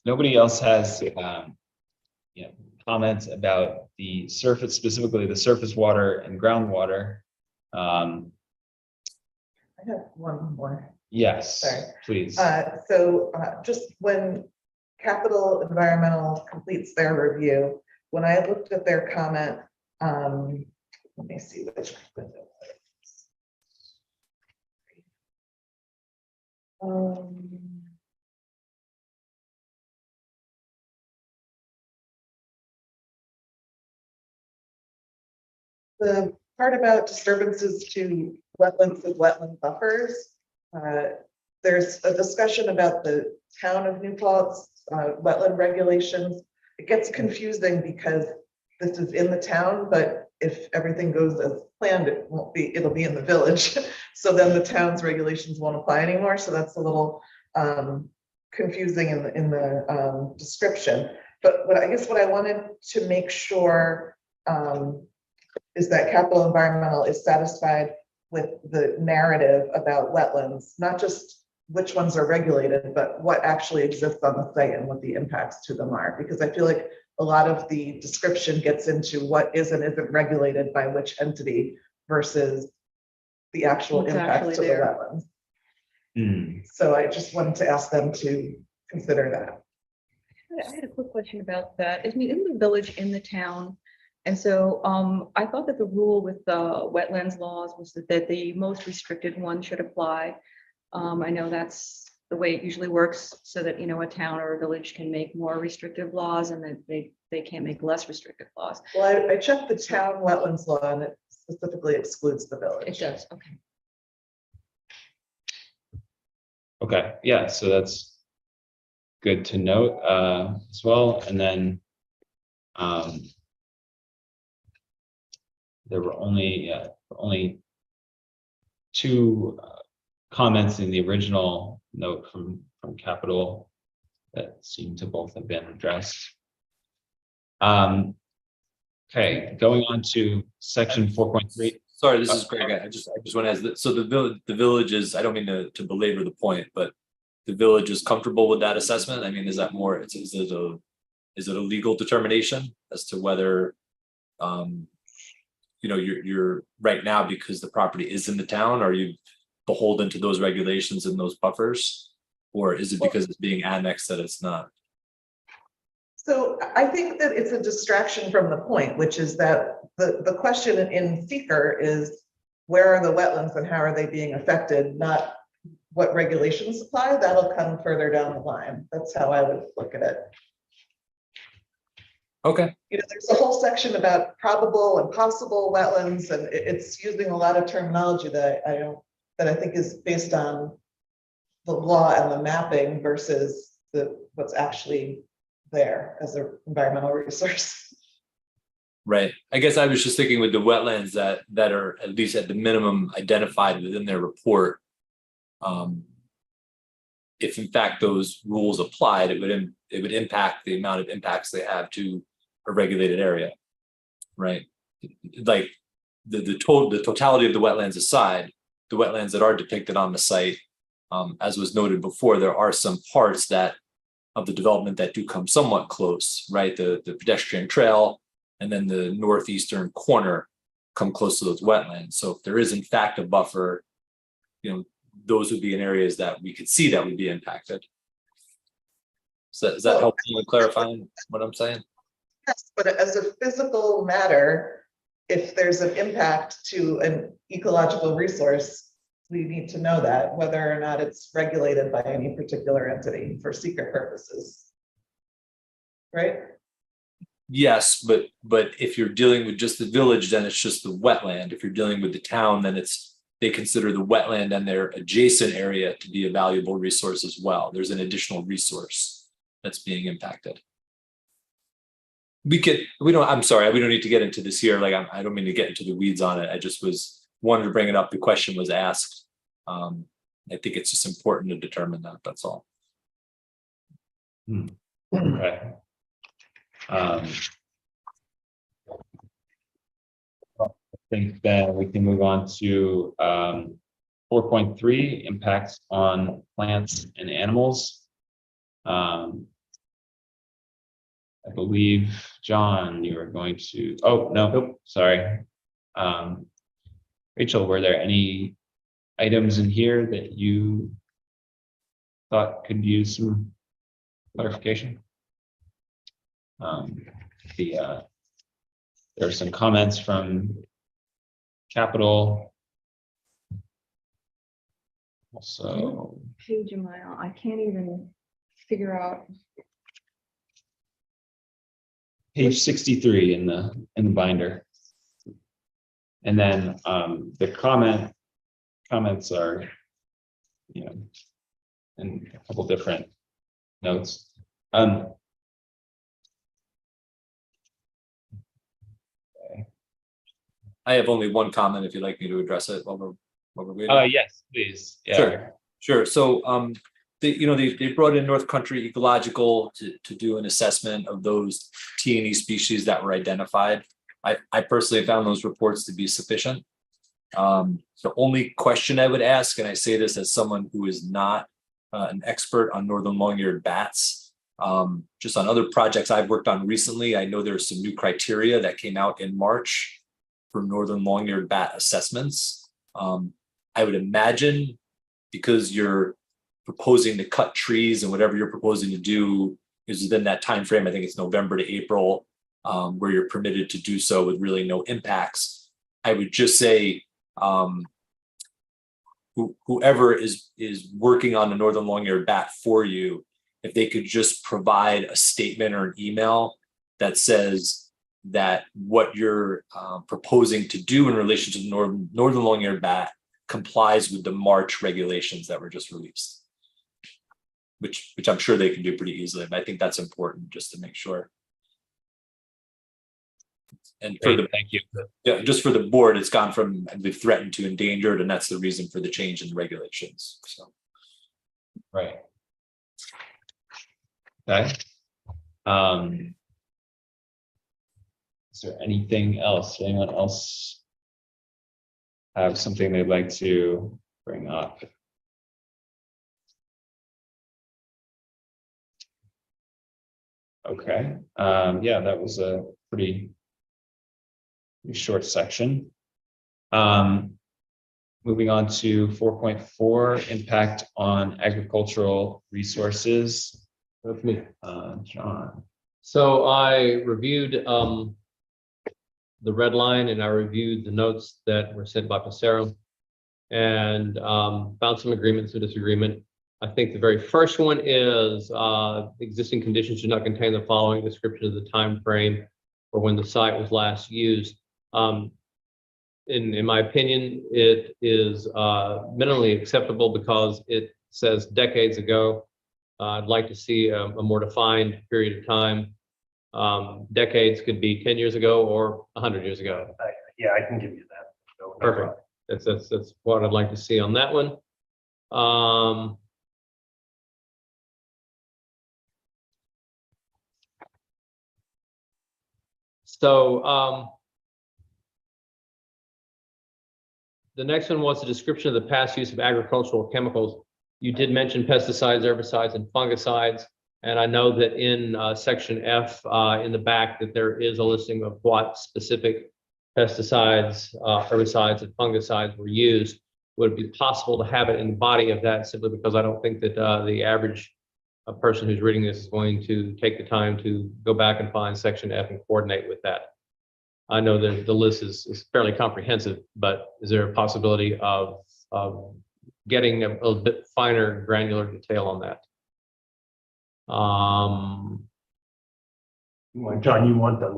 nobody else has, comments about the surface, specifically the surface water and groundwater. I have one more. Yes, Sorry. please. Just when Capital Environmental completes their review, when I looked at their comment, let me see which. The part about disturbances to wetlands and wetland buffers, there's a discussion about the town of New Paltz, wetland regulations. It gets confusing because this is in the town, but if everything goes as planned, it'll be in the village. So then the town's regulations won't apply anymore. So that's a little confusing in the description. But what I wanted to make sure is that Capital Environmental is satisfied with the narrative about wetlands, not just which ones are regulated, but what actually exists on the site and what the impacts to them are. Because I feel like a lot of the description gets into what is and isn't regulated by which entity versus the actual What's impact actually to the there. wetlands. Hmm. So I just wanted to ask them to consider that. I had a quick question about that. Isn't it in the village, in the town? And so I thought that the rule with the wetlands laws was that the most restricted one should apply. I know that's the way it usually works, so that, a town or a village can make more restrictive laws and that they can't make less restrictive laws. Well, I checked the town wetlands law and it specifically excludes the village. It does, okay. Okay, yeah, so that's good to note as well. And then there were only two comments in the original note from Capital that seem to both have been addressed. Okay, going on to section 4.3. Sorry, this is Greg. I just want to ask, so the village is, I don't mean to belabor the point, but the village is comfortable with that assessment? I mean, is that more, is it a legal determination as to whether, you're right now, because the property is in the town, are you beholden to those regulations and those buffers? Or is it because it's being annexed that it's not? So I think that it's a distraction from the point, which is that the question in seeker is where are the wetlands and how are they being affected, not what regulations apply. That'll come further down the line. That's how I would look at it. Okay, There's a whole section about probable and possible wetlands, and it's using a lot of terminology that I think is based on the law and the mapping versus what's actually there as an environmental resource. right. I guess I was just thinking with the wetlands that are at least at the minimum identified within their report. If in fact those rules applied, it would impact the amount of impacts they have to a regulated area, right? Like the totality of the wetlands aside, the wetlands that are depicted on the site, as was noted before, there are some parts of the development that do come somewhat close, right? The pedestrian trail and then the northeastern corner come close to those wetlands. So if there is in fact a buffer, those would be in areas that we could see that would be impacted. So does that help you with clarifying what I'm saying? Yes, but as a physical matter, if there's an impact to an ecological resource, we need to know that, whether or not it's regulated by any particular entity for secret purposes. Right? Yes, but if you're dealing with just the village, then it's just the wetland. If you're dealing with the town, then they consider the wetland and their adjacent area to be a valuable resource as well. There's an additional resource that's being impacted. I'm sorry, we don't need to get into this here. Like, I don't mean to get into the weeds on it. I just wanted to bring it up. The question was asked. I think it's just important to determine that, that's all. Okay. I think then we can move on to 4.3, impacts on plants and animals. I believe, John, you were going to, oh, no, nope, sorry. Rachel, were there any items in here that you thought could use some clarification? There are some comments from Capital. Also, Page a mile, I can't even figure out. page 63 in the binder. And then the comments are, in a couple different notes. I have only one comment if you'd like me to address it while we're waiting. Yes, please. Yeah. Sure. So, they brought in North Country Ecological to do an assessment of those T&E species that were identified. I personally found those reports to be sufficient. The only question I would ask, and I say this as someone who is not an expert on northern long-eared bats, just on other projects I've worked on recently, I know there's some new criteria that came out in March for northern long-eared bat assessments. I would imagine, because you're proposing to cut trees and whatever you're proposing to do is within that time frame, I think it's November to April, where you're permitted to do so with really no impacts. I would just say whoever is working on the northern long-eared bat for you, if they could just provide a statement or an email that says that what you're proposing to do in relation to the northern long-eared bat complies with the March regulations that were just released, which I'm sure they can do pretty easily. But I think that's important just to make sure. And for Great, thank you. just for the board, it's gone from we've threatened to endangered, and that's the reason for the change in the regulations. So, Right. Okay. Is there anything else? Anyone else have something they'd like to bring up? Okay. Yeah, that was a pretty short section. Moving on to 4.4, impact on agricultural resources. That's me. John. So I reviewed the red line, and I reviewed the notes that were sent by Passero, and found some agreement, some disagreement. I think the very first one is existing conditions do not contain the following description of the time frame or when the site was last used. In my opinion, it is minimally acceptable because it says decades ago. I'd like to see a more defined period of time. Decades could be 10 years ago or 100 years ago. Yeah, I can give you that. No Perfect. problem. That's what I'd like to see on that one. The next one was a description of the past use of agricultural chemicals. You did mention pesticides, herbicides, and fungicides. And I know that in section F in the back that there is a listing of what specific pesticides, herbicides, and fungicides were used. Would it be possible to have it in the body of that, simply because I don't think that the average a person who's reading this is going to take the time to go back and find section F and coordinate with that. I know that the list is fairly comprehensive, but is there a possibility of getting a little bit finer granular detail on that? John, you want that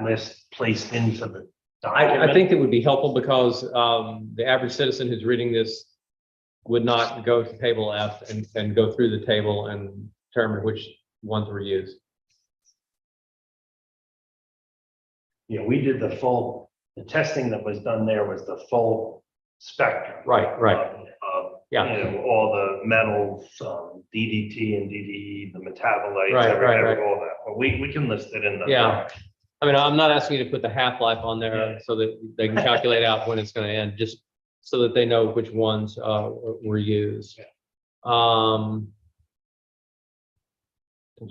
list placed into the document? I think it would be helpful because the average citizen who's reading this would not go to table F and go through the table and determine which ones were used. Yeah, we did the testing that was done there was the full spectrum. Right. Of, Yeah. you know, all the metals, DDT and DDE, the metabolites, Right. all that. But we can list it in the. Yeah. I mean, I'm not asking you to put the half-life on there Yeah. so that they can calculate out when it's going to end, just so that they know which ones were used.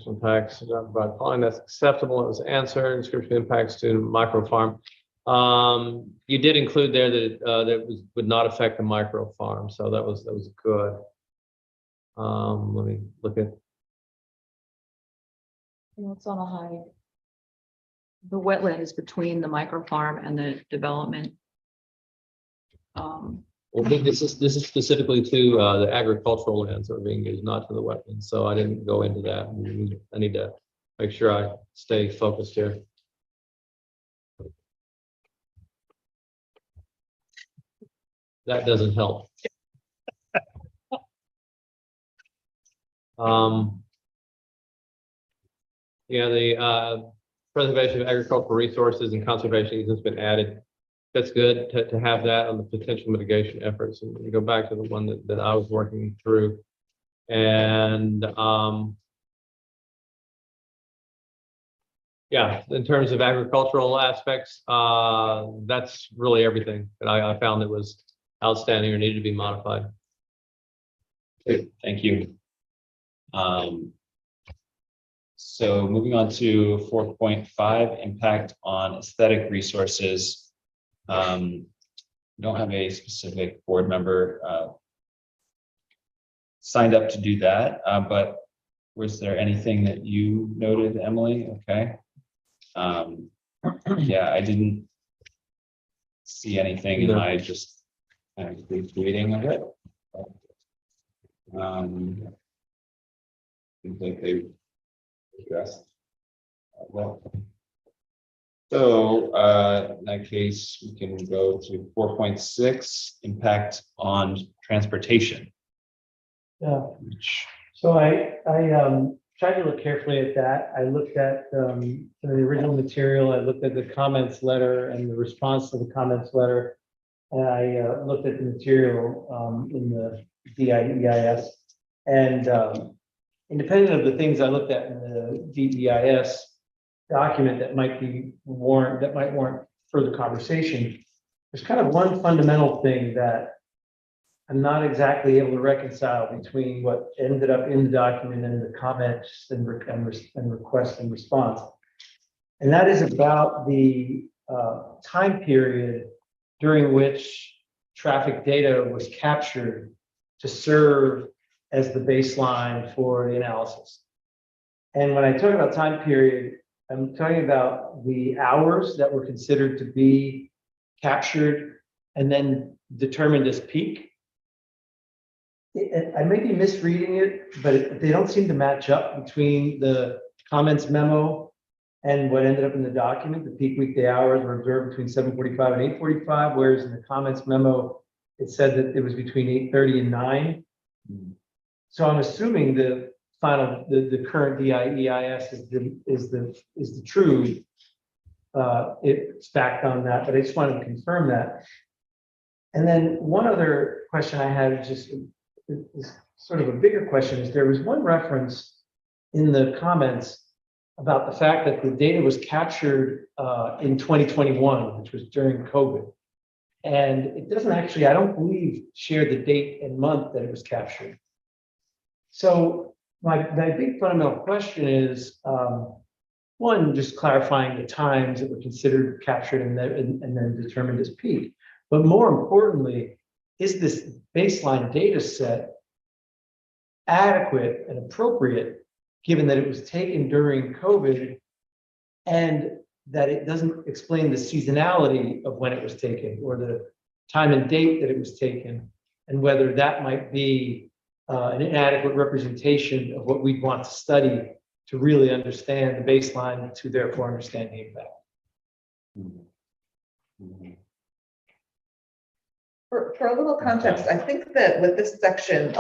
Impacts, by following that's acceptable, it was answered, description impacts to microfarm. You did include there that would not affect the microfarm, so that was good. Let me look at. It's on a high. The wetland is between the microfarm and the development. Well, this is specifically to the agricultural lands that are being used, not to the wetlands. So I didn't go into that. I need to make sure I stay focused here. That doesn't help. Yeah, the preservation of agricultural resources and conservation has been added. That's good to have that on the potential mitigation efforts. And we go back to the one that I was working through. And yeah, in terms of agricultural aspects, that's really everything that I found that was outstanding or needed to be modified. Great, thank you. So moving on to 4.5, impact on aesthetic resources. We don't have a specific board member signed up to do that, but was there anything that you noted, Emily? Okay. Yeah, I didn't see anything in my just kind of brief reading of it. Seems like they addressed well. So in that case, we can go to 4.6, impact on transportation. Yeah. Which, So I tried to look carefully at that. I looked at the original material. I looked at the comments letter and the response to the comments letter. And I looked at the material in the DEIS. And independent of the things I looked at in the DEIS document that might warrant further conversation, there's kind of one fundamental thing that I'm not exactly able to reconcile between what ended up in the document and the comments and request and response. And that is about the time period during which traffic data was captured to serve as the baseline for the analysis. And when I talk about time period, I'm talking about the hours that were considered to be captured and then determined as peak. I may be misreading it, but they don't seem to match up between the comments memo and what ended up in the document. The peak weekday hours were observed between 7:45 and 8:45, whereas in the comments memo, it said that it was between 8:30 and 9. So I'm assuming the current DEIS is the true. It's backed on that, but I just wanted to confirm that. And then one other question I had is sort of a bigger question. Is there was one reference in the comments about the fact that the data was captured in 2021, which was during COVID. And it doesn't actually, I don't believe, share the date and month that it was captured. So my big fundamental question is, one, just clarifying the times that were considered captured and then determined as peak. But more importantly, is this baseline data set adequate and appropriate, given that it was taken during COVID and that it doesn't explain the seasonality of when it was taken or the time and date that it was taken, and whether that might be an inadequate representation of what we'd want to study to really understand the baseline, to therefore understand the impact. For a little context, I think that with this section,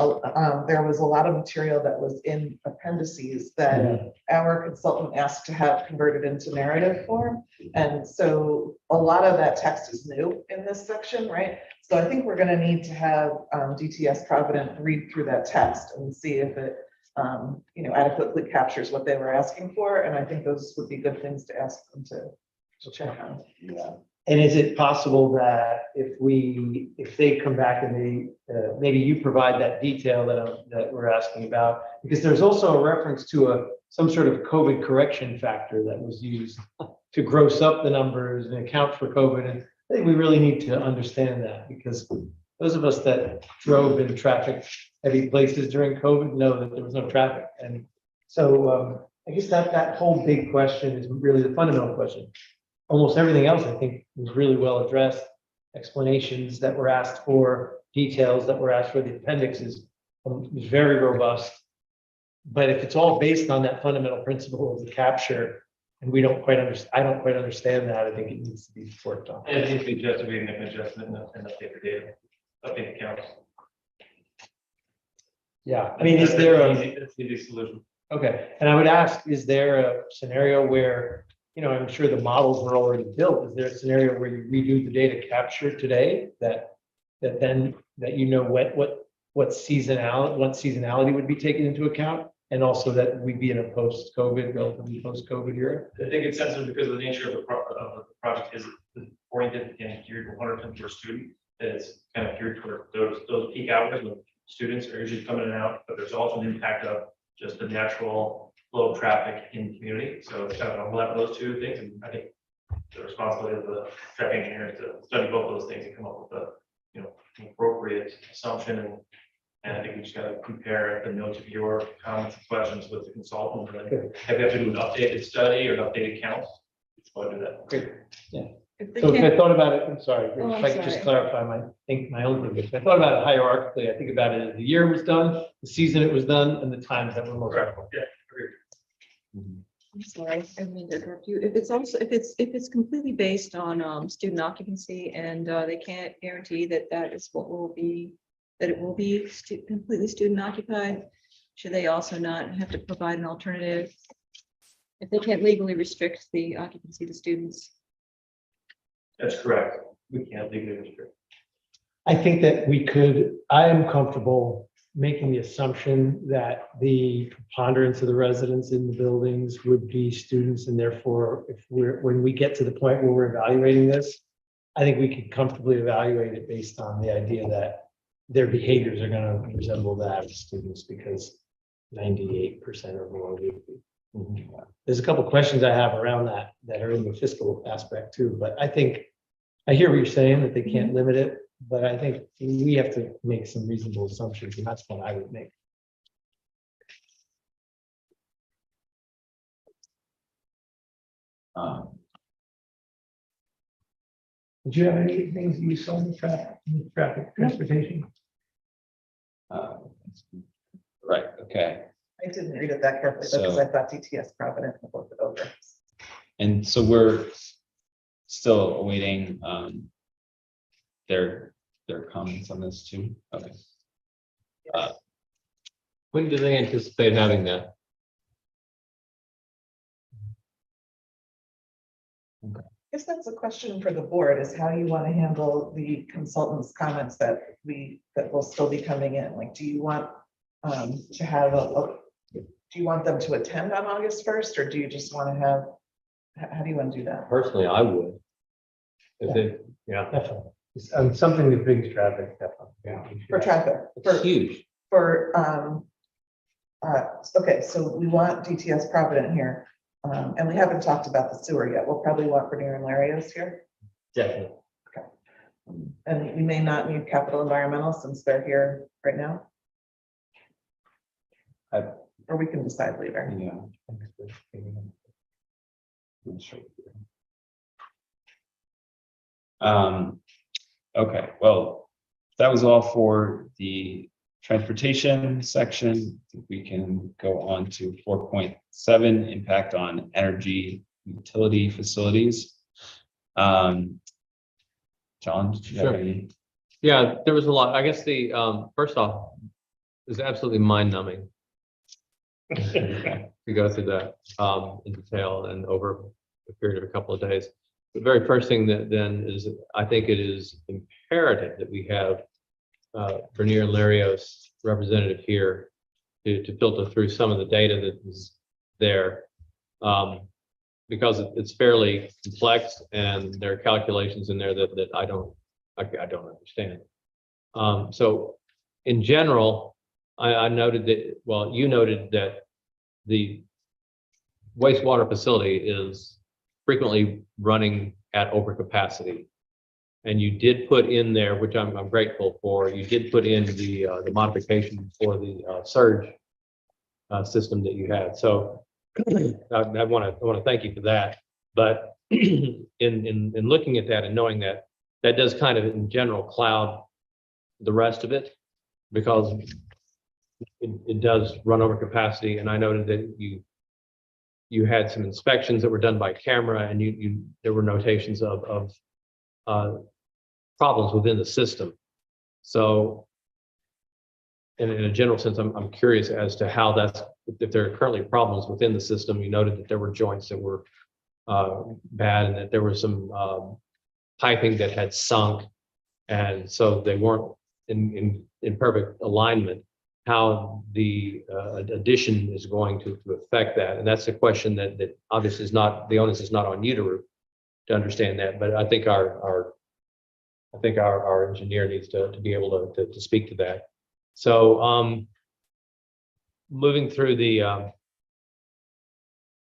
there was a lot of material that was in appendices that our consultant asked to have converted into narrative form. And so a lot of that text is new in this section, right? So I think we're going to need to have DTS Provident read through that text and see if it adequately captures what they were asking for. And I think those would be good things to ask them to check on. Yeah. And is it possible that if they come back and maybe you provide that detail that we're asking about, because there's also a reference to some sort of COVID correction factor that was used to gross up the numbers and account for COVID. And I think we really need to understand that, because those of us that drove in traffic heavy places during COVID know that there was no traffic. And so I guess that whole big question is really the fundamental question. Almost everything else, I think, was really well addressed. Explanations that were asked for, details that were asked for, the appendixes was very robust. But if it's all based on that fundamental principle of the capture, and we don't quite understand, I don't quite understand that, I think it needs to be worked on. And it needs to be adjusted, we make an adjustment and update the data, update the counts. Yeah, I mean, is there That's the easy solution. okay, and I would ask, is there a scenario where, I'm sure the models were already built. Is there a scenario where you redo the data capture today that what seasonality would be taken into account, and also that we'd be in a post-COVID, relatively post-COVID era? I think it's sensitive because of the nature of the project is oriented and geared 100% per student. It's kind of geared toward those peak hours when students are usually coming in and out, but there's also an impact of just the natural flow of traffic in the community. So it's kind of overlap those two things. And I think the responsibility of the traffic engineer is to study both of those things and come up with an appropriate assumption. And I think we just got to compare the notes of your comments and questions with the consultant. And then if we have to do an updated study or an updated count, it's going to do that. Great. If they So if can't- I thought about it, I'm sorry, Oh, if I'm I could just sorry. clarify my own thing. If I thought about it hierarchically, I think about it as the year it was done, the season it was done, and the times that were most relevant. Yeah, agreed. I'm sorry, I didn't mean to interrupt you. If it's completely based on student occupancy and they can't guarantee that that is what will be, that it will be completely student occupied, should they also not have to provide an alternative? If they can't legally restrict the occupancy to students? That's correct. We can't legally restrict. I think that I am comfortable making the assumption that the preponderance of the residents in the buildings would be students, and therefore, when we get to the point where we're evaluating this, I think we could comfortably evaluate it based on the idea that their behaviors are going to resemble that of students, because 98% or more would be. There's a couple of questions I have around that are in the fiscal aspect too, but I think I hear what you're saying, that they can't limit it, but I think we have to make some reasonable assumptions, and that's what I would make. Did you have any things you saw in the traffic transportation? Right, okay. I didn't read it that carefully because So- I thought DTS Provident would look it over. And so we're still awaiting their comments on this too. Okay. When do they anticipate having that? I guess that's a question for the board, is how you want to handle the consultant's comments that will still be coming in. Like, do you want to have do you want them to attend on August 1st, or do you just want to have, how do you want to do that? Personally, I would. If it, yeah, Definitely. Something that brings traffic, definitely. For traffic, it's huge. okay, so we want DTS Provident here, and we haven't talked about the sewer yet. We'll probably want Bernier and Larios here. Definitely. And we may not need capital environmental since they're here right now. Or we can decide later. Okay, well, that was all for the transportation section. I think we can go on to 4.7, impact on energy utility facilities. John, did you have Sure. any? Yeah, there was a lot. I guess the, first off, it was absolutely mind numbing to go through that in detail and over a period of a couple of days. The very first thing that then is, I think it is imperative that we have Bernier Larios representative here to filter through some of the data that is there. Because it's fairly complex and there are calculations in there that I don't understand. So in general, I noted that, well, you noted that the wastewater facility is frequently running at overcapacity. And you did put in there, which I'm grateful for, you did put in the modification for the surge system that you had. So I want to thank you for that. But in looking at that and knowing that, that does kind of in general cloud the rest of it, because it does run over capacity. And I noted that you had some inspections that were done by camera, and there were notations of problems within the system. So in a general sense, I'm curious as to how that's, if there are currently problems within the system. You noted that there were joints that were bad, and that there was some piping that had sunk, and so they weren't in perfect alignment. How the addition is going to affect that, and that's a question that obviously is not, the onus is not on you to understand that, but I think our engineer needs to be able to speak to that. So moving through the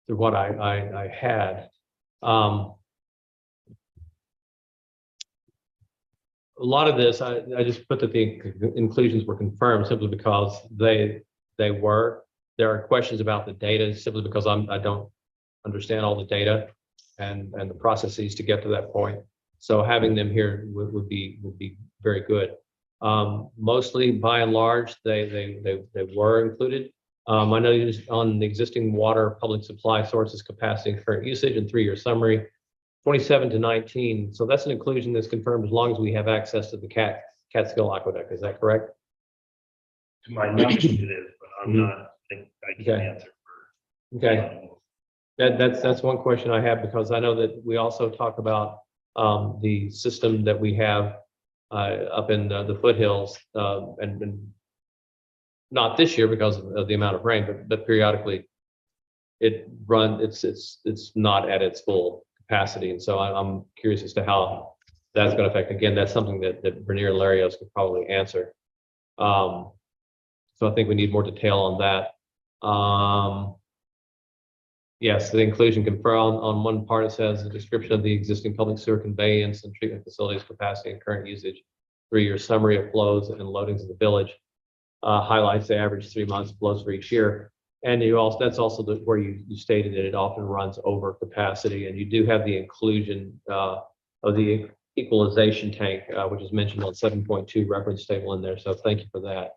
through what I had, a lot of this, I just put that the inclusions were confirmed simply because they were. There are questions about the data simply because I don't understand all the data and the processes to get to that point. So having them here would be very good. Mostly by and large, they were included. I know on the existing water public supply sources, capacity and current usage and 3-year summary, 27 to 19. So that's an inclusion that's confirmed as long as we have access to the Catskill Aqueduct. Is that correct? To my knowledge, it is, but I'm not, I think I can Okay. answer for. Okay. That's one question I have, because I know that we also talk about the system that we have up in the foothills, and not this year because of the amount of rain, but periodically it's not at its full capacity, and so I'm curious as to how that's going to affect. Again, that's something that Bernier Larios could probably answer. So I think we need more detail on that. Yes, the inclusion confirmed on one part. It says the description of the existing public sewer conveyance and treatment facilities capacity and current usage, 3-year summary of flows and loadings in the village, highlights the average 3 months flows for each year. And you also, that's also where you stated that it often runs over capacity, and you do have the inclusion of the equalization tank, which is mentioned on 7.2 reference table in there. So thank you for that.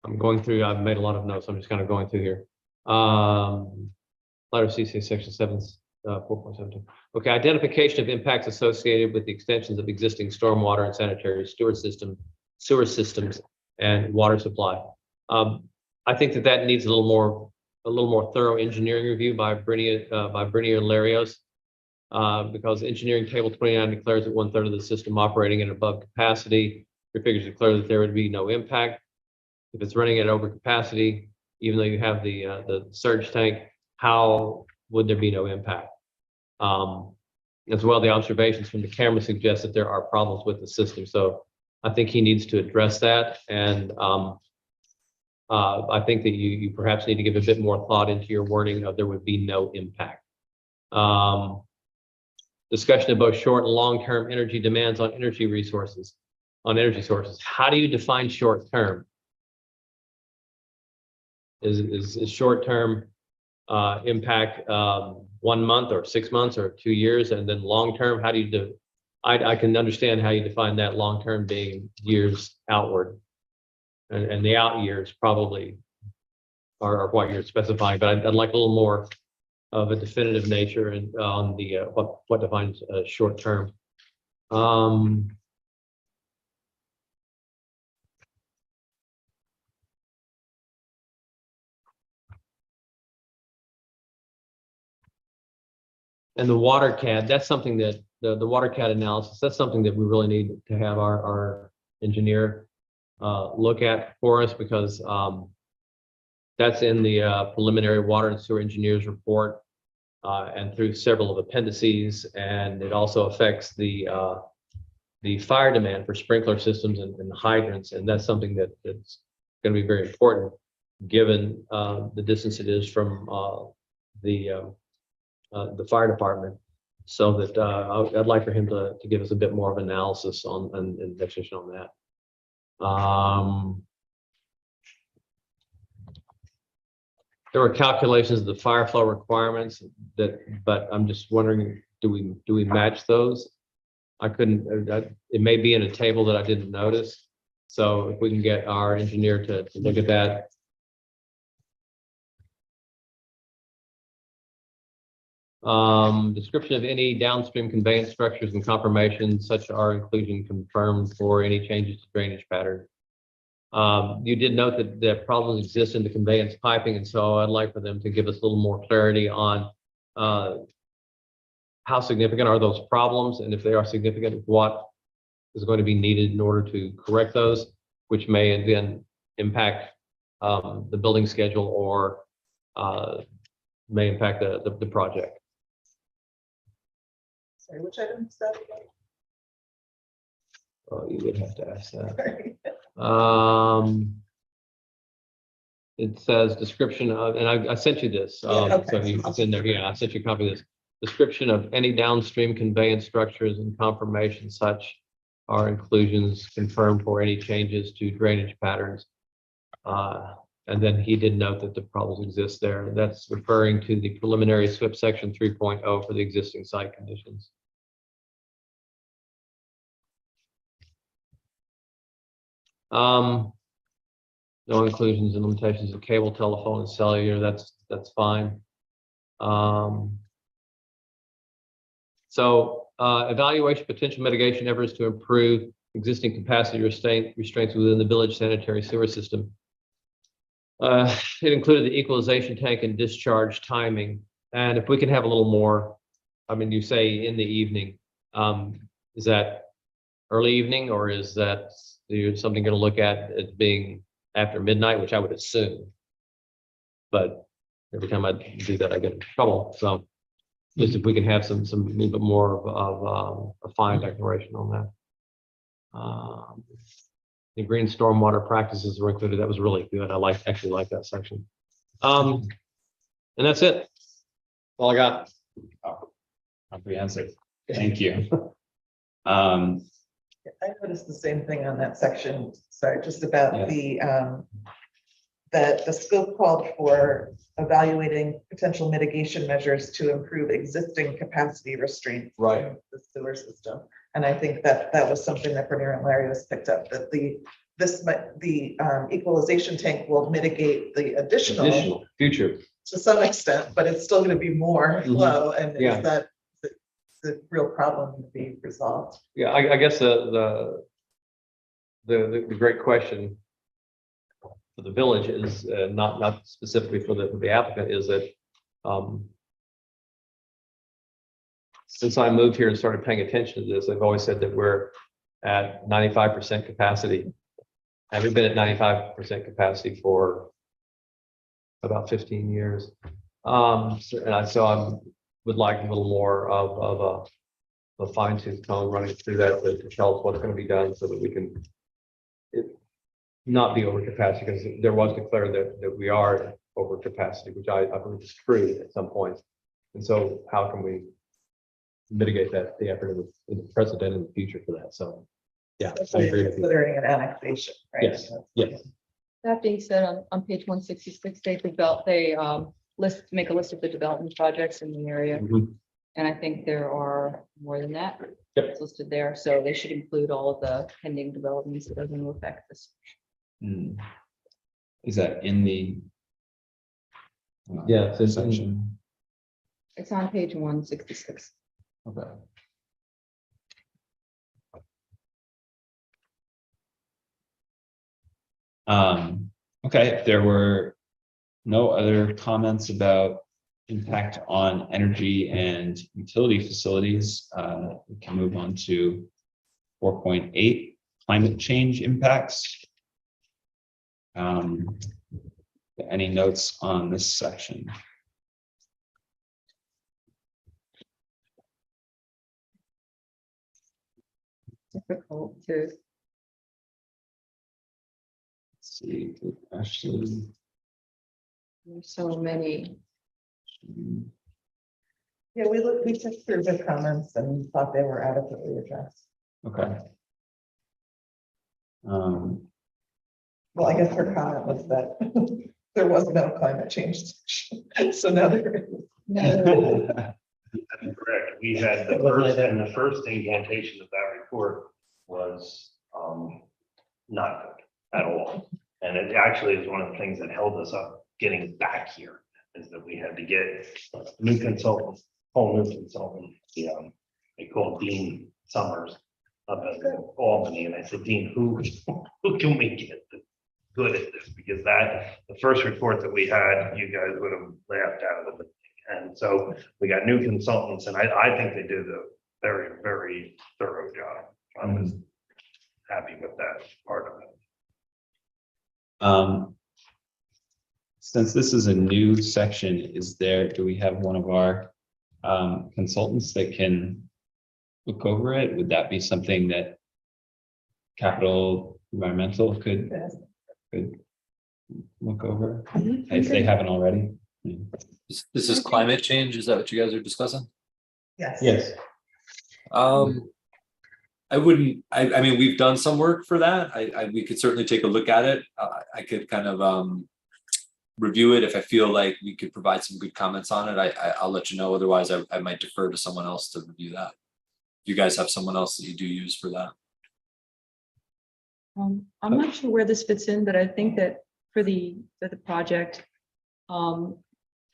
I'm going through, I've made a lot of notes. I'm just kind of going through here. Letter CC section 7, 4.72. Okay, identification of impacts associated with the extensions of existing stormwater and sanitary sewer systems and water supply. I think that needs a little more thorough engineering review by Bernier Larios, because engineering table 29 declares that 1/3 of the system operating at above capacity. Your figures declare that there would be no impact. If it's running at over capacity, even though you have the surge tank, how would there be no impact? As well, the observations from the camera suggest that there are problems with the system. So I think he needs to address that. And I think that you perhaps need to give a bit more thought into your wording of there would be no impact. discussion of both short and long-term energy demands on energy sources. How do you define short-term? Is short-term impact 1 month or 6 months or 2 years, and then long-term, how do you I can understand how you define that long-term being years outward. And the out years probably are what you're specifying, but I'd like a little more of a definitive nature and on the what defines short-term. And the water CAD, that's something that the water CAD analysis, that's something that we really need to have our engineer look at for us, because that's in the preliminary water and sewer engineers report and through several of appendices, and it also affects the fire demand for sprinkler systems and hydrants, and that's something that's going to be very important given the distance it is from the fire department. So that I'd like for him to give us a bit more of analysis on and definition on that. There were calculations of the fire flow requirements but I'm just wondering, do we match those? I couldn't. It may be in a table that I didn't notice. So if we can get our engineer to look at that. Description of any downstream conveyance structures and confirmations, such are inclusion confirmed for any changes to drainage pattern. You did note that problems exist in the conveyance piping, and so I'd like for them to give us a little more clarity on how significant are those problems, and if they are significant, what is going to be needed in order to correct those, which may then impact the building schedule or may impact the project. Sorry, which item is that Oh, you would have to ask that. again? It says description of, and I sent you this. Yeah, So okay. it's in there. Yeah, I sent you a copy of this. Description of any downstream conveyance structures and confirmation such are inclusions confirmed for any changes to drainage patterns. And then he did note that the problems exist there. That's referring to the preliminary SWIP section 3.0 for the existing site conditions. No inclusions and limitations of cable, telephone, and cellular. That's fine. So evaluation potential mitigation efforts to improve existing capacity restraints within the village sanitary sewer system. It included the equalization tank and discharge timing. And if we can have a little more, I mean, you say in the evening, is that early evening, or is that something going to look at as being after midnight, which I would assume. But every time I do that, I get in trouble. So just if we can have some little bit more of a fine declaration on that. The green stormwater practices were included. That was really good. I actually like that section. And that's it. That's all I got. Comprehensive. Thank you. I noticed the same thing on that section, sorry, just about Yeah. the scope called for evaluating potential mitigation measures to improve existing capacity restraints. Right. in the sewer system. And I think that was something that Bernier and Larry has picked up, that the equalization tank will mitigate the additional Future. to some extent, but it's still going to be more Mhm. flow, and Yeah. is that the real problem to be resolved? Yeah, I guess the great question for the village is not specifically for the applicant, is that since I moved here and started paying attention to this, I've always said that we're at 95% capacity. Haven't been at 95% capacity for about 15 years. So I would like a little more of a fine tooth comb running through that to tell us what's going to be done so that we can not be over capacity, because there was declared that we are over capacity, which I believe is true at some point. And so how can we mitigate that, the effort of the precedent in the future for that, so. Yeah, I Especially agree with you. considering an annexation, right? Yes, yes. That being said, on page 166, make a list of the development projects in the area. Mhm. And I think there are more than that. Yep. It's listed there, so they should include all of the pending developments that are going to affect this. Hmm. Is that in the? Yeah, it's in- Section, It's on page 166. okay. Okay, if there were no other comments about impact on energy and utility facilities, we can move on to 4.8, climate change impacts. Any notes on this section? Difficult to, Let's see, Ashley. there's so many. Yeah, we took through the comments and thought they were adequately addressed. Okay. Well, I guess her comment was that there was no climate change. So now there is. That's correct. We had the first incantation of that report was not good at all. And it actually is one of the things that held us up getting back here, is that we had to get a new consultant, whole new consultant. They called Dean Summers up in Albany, and I said, Dean, who can we get that's good at this? Because the first report that we had, you guys would have laughed out of it. And so we got new consultants, and I think they did a very, very thorough job. I was happy with that part of it. Since this is a new section, do we have one of our consultants that can look over it? Would that be something that Capital Environmental could look over if they haven't already? This is climate change. Is that what you guys are discussing? Yes. Yes. I wouldn't, I mean, we've done some work for that. We could certainly take a look at it. I could kind of review it. If I feel like we could provide some good comments on it, I'll let you know. Otherwise, I might defer to someone else to review that. You guys have someone else that you do use for that? I'm not sure where this fits in, but I think that for the project,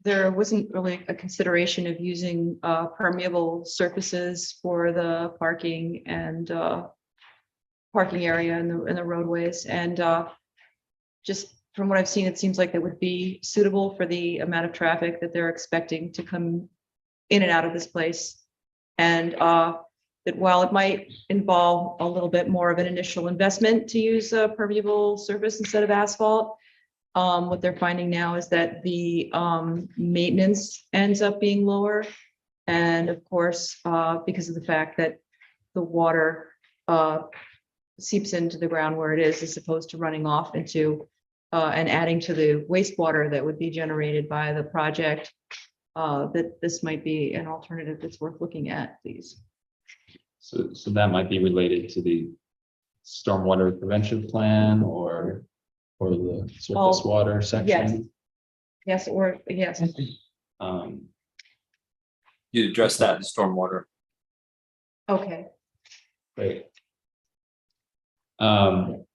there wasn't really a consideration of using permeable surfaces for the parking and parking area in the roadways. And just from what I've seen, it seems like that would be suitable for the amount of traffic that they're expecting to come in and out of this place. And that while it might involve a little bit more of an initial investment to use a permeable surface instead of asphalt, what they're finding now is that the maintenance ends up being lower. And of course, because of the fact that the water seeps into the ground where it is, as opposed to running off into and adding to the wastewater that would be generated by the project, that this might be an alternative that's worth looking at, please. So that might be related to the stormwater prevention plan or the surface water section. Yes, or yes. You address that in stormwater. Okay. Great. Well,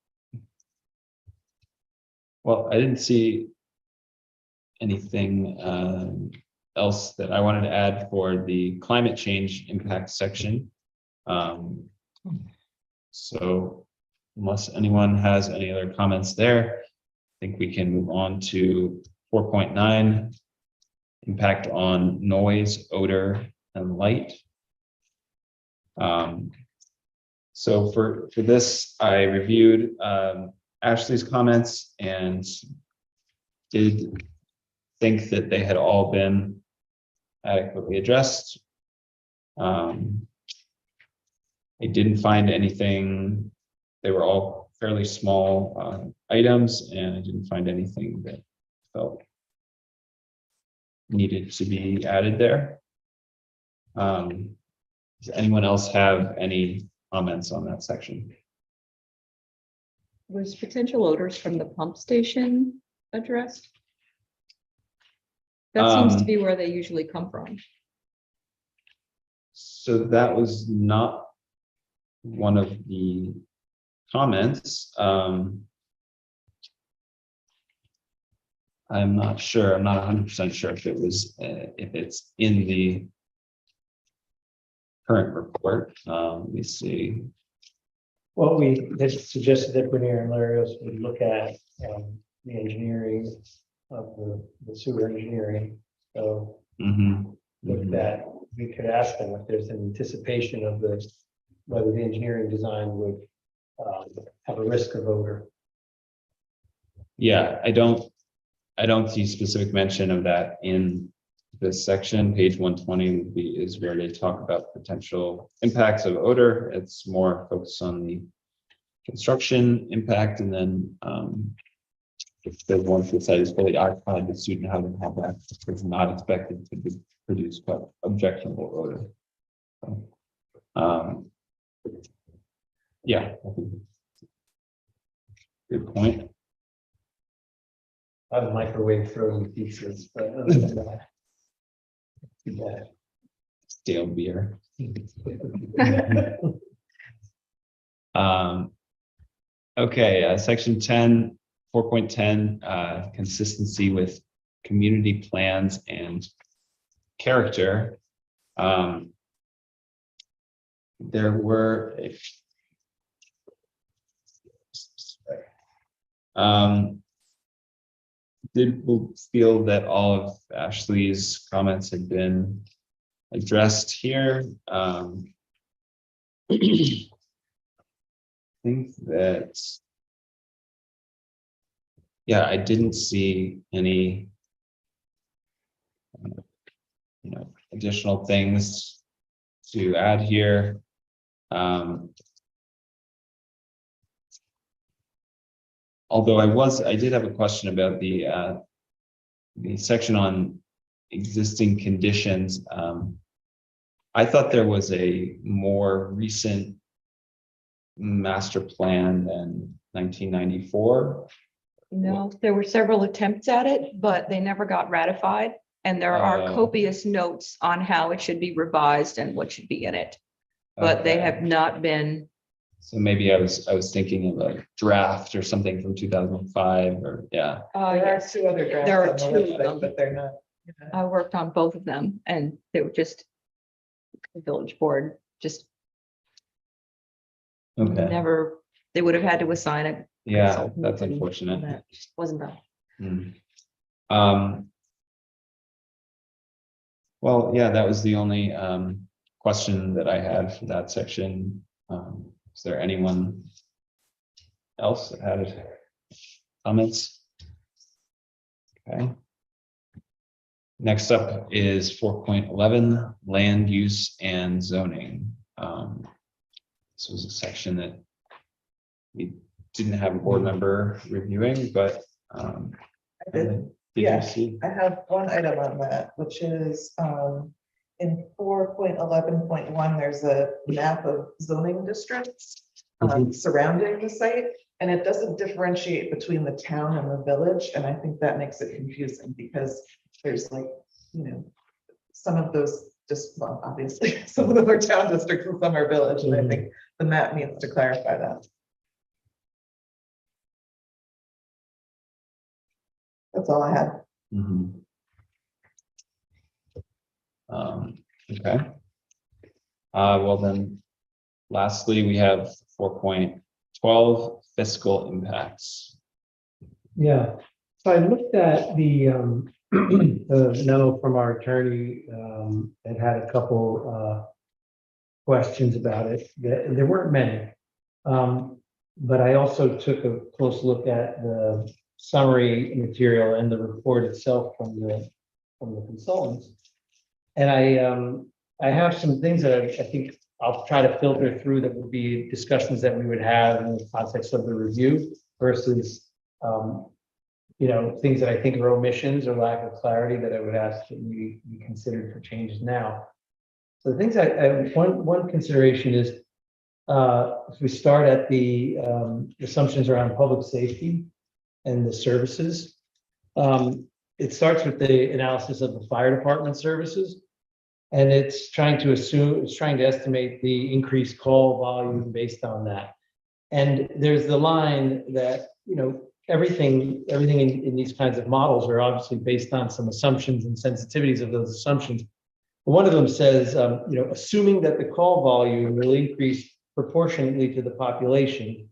I didn't see anything else that I wanted to add for the climate change impact section. So unless anyone has any other comments there, I think we can move on to 4.9, impact on noise, odor, and light. So for this, I reviewed Ashley's comments and did think that they had all been adequately addressed. I didn't find anything, they were all fairly small items, and I didn't find anything that felt needed to be added there. Does anyone else have any comments on that section? Was potential odors from the pump station addressed? That seems to Um, be where they usually come from. So that was not one of the comments. I'm not sure, I'm not 100% sure if it was, if it's in the current report. Let me see. What we had suggested that Bernier and Larios would look at the engineering of the sewer engineering. So Mhm, with mhm. that, we could ask them if there's an anticipation of whether the engineering design would have a risk of odor. Yeah, I don't see specific mention of that in this section. Page 120 would be, is where they talk about potential impacts of odor. It's more focused on the construction impact, and then if the one site is fully occupied, the student housing complex is not expected to produce objectionable odor. So, yeah, I think good point. I have microwave frozen pizzas, but other than that. Too bad. Stale beer. Okay, section 10, 4.10, consistency with community plans and character. There were did feel that all of Ashley's comments had been addressed here. I think that, yeah, I didn't see any, additional things to add here. Although I did have a question about the section on existing conditions. I thought there was a more recent master plan than 1994. No, there were several attempts at it, but they never got ratified. And there are copious notes on how it should be revised and what should be in it. But they Okay. have not been, So maybe I was thinking of a draft or something from 2005, or yeah. There are yes, two other drafts There are on the two of them. website, but they're not. I worked on both of them and they were just, the village board just Okay. never, they would have had to assign it. Yeah, consultant, that's and unfortunate. that just wasn't done. Hmm. Well, yeah, that was the only question that I had for that section. Is there anyone else that had comments? Okay. Next up is 4.11, land use and zoning. This was a section that we didn't have a board member reviewing, but I did. did Yeah. you see? I have one item on that, which is in 4.11.1, there's a map of zoning districts surrounding the site, and it doesn't differentiate between the town and the village, and I think that makes it confusing because there's like, some of those just, well, obviously, some of them are town districts and some are village, and I think the map needs to clarify that. That's all I had. Mhm. Okay. Well then, lastly, we have 4.12 fiscal impacts. Yeah, so I looked at the the memo from our attorney and had a couple questions about it. There weren't many. But I also took a close look at the summary material and the report itself from the consultants. And I have some things that I think I'll try to filter through that would be discussions that we would have in the context of the review versus things that I think are omissions or lack of clarity that I would ask that we considered for changes now. So the things one consideration is, if we start at the assumptions around public safety and the services, it starts with the analysis of the fire department services. And it's trying to estimate the increased call volume based on that. And there's the line that, everything in these kinds of models are obviously based on some assumptions and sensitivities of those assumptions. One of them says, assuming that the call volume will increase proportionately to the population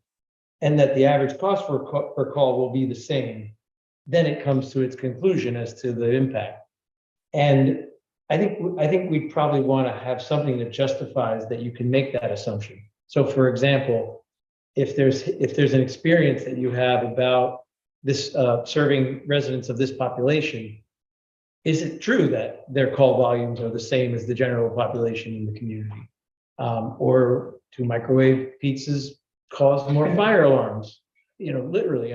and that the average cost per call will be the same, then it comes to its conclusion as to the impact. And I think we probably want to have something that justifies that you can make that assumption. So for example, if there's an experience that you have about this serving residents of this population, is it true that their call volumes are the same as the general population in the community? Or do microwave pizzas cause more fire alarms? Literally.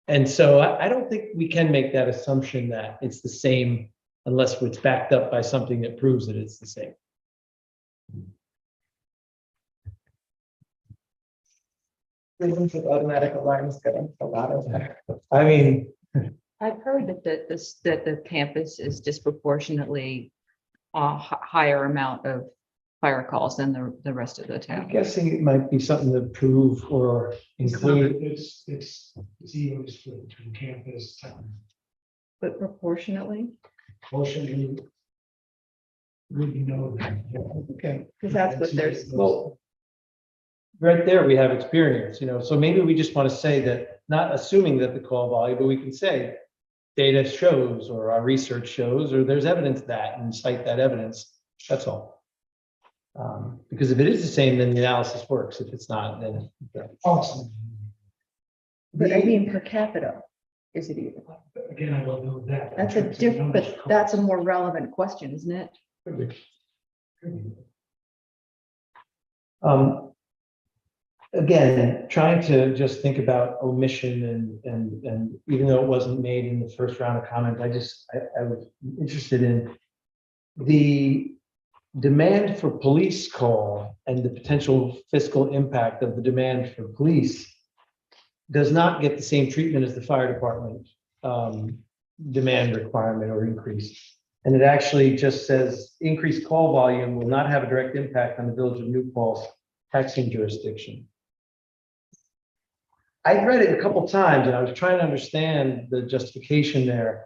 And so I don't think we can make that assumption that it's the same unless it's backed up by something that proves that it's the same. Reasons with automatic alarms getting a lot of. I mean, I've heard that the campus is disproportionately higher amount of fire calls than the rest of the I'm town. guessing it might be something to prove or include. It's zero split between campus, town, But proportionately, fortunately. Really know that. Okay. because that's what there's, Well, right there, we have experience, so maybe we just want to say that, not assuming that the call volume, but we can say data shows, or our research shows, or there's evidence that, and cite that evidence. That's all. Because if it is the same, then the analysis works. If it's not, then. Awesome. but I mean per capita, is it even? Again, I don't know that. That's a different, but that's a more relevant question, isn't it? Again, trying to just think about omission and even though it wasn't made in the first round of comment, I was interested in the demand for police call and the potential fiscal impact of the demand for police does not get the same treatment as the fire department demand requirement or increase. And it actually just says increased call volume will not have a direct impact on the Village of New Paltz taxing jurisdiction. I read it a couple times and I was trying to understand the justification there.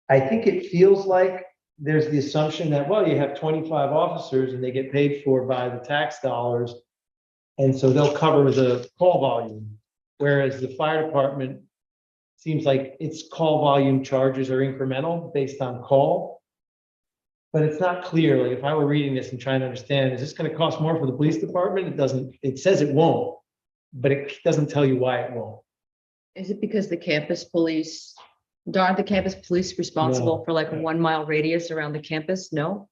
I think it feels like there's the assumption that, well, you have 25 officers and they get paid for by the tax dollars. And so they'll cover the call volume. Whereas the fire department seems like its call volume charges are incremental based on call. But it's not clear, like if I were reading this and trying to understand, is this going to cost more for the police department? It doesn't, it says it won't, but it doesn't tell you why it won't. Is it because the campus police, aren't the campus police responsible for like a 1 mile radius around the campus? No,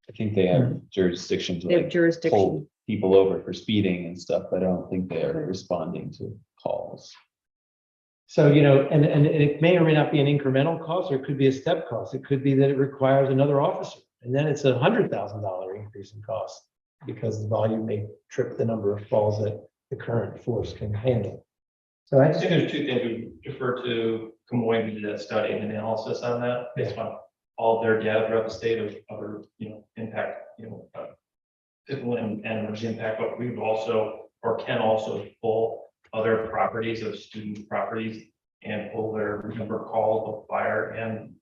I think they have jurisdiction to they have like jurisdiction. pull people over for speeding and stuff, but I don't think they're responding to calls. So, and it may or may not be an incremental cost, or it could be a step cost. It could be that it requires another officer. And then it's $100,000 increase in cost because the volume may trip the number of calls that the current force can handle. So I I just, think there's two things we defer to Camoin, who did that study and analysis on that, based on all their data throughout the state of other, impact, physical and emergency impact, but we've also, or can also pull other properties of student properties and pull their number of calls of fire and,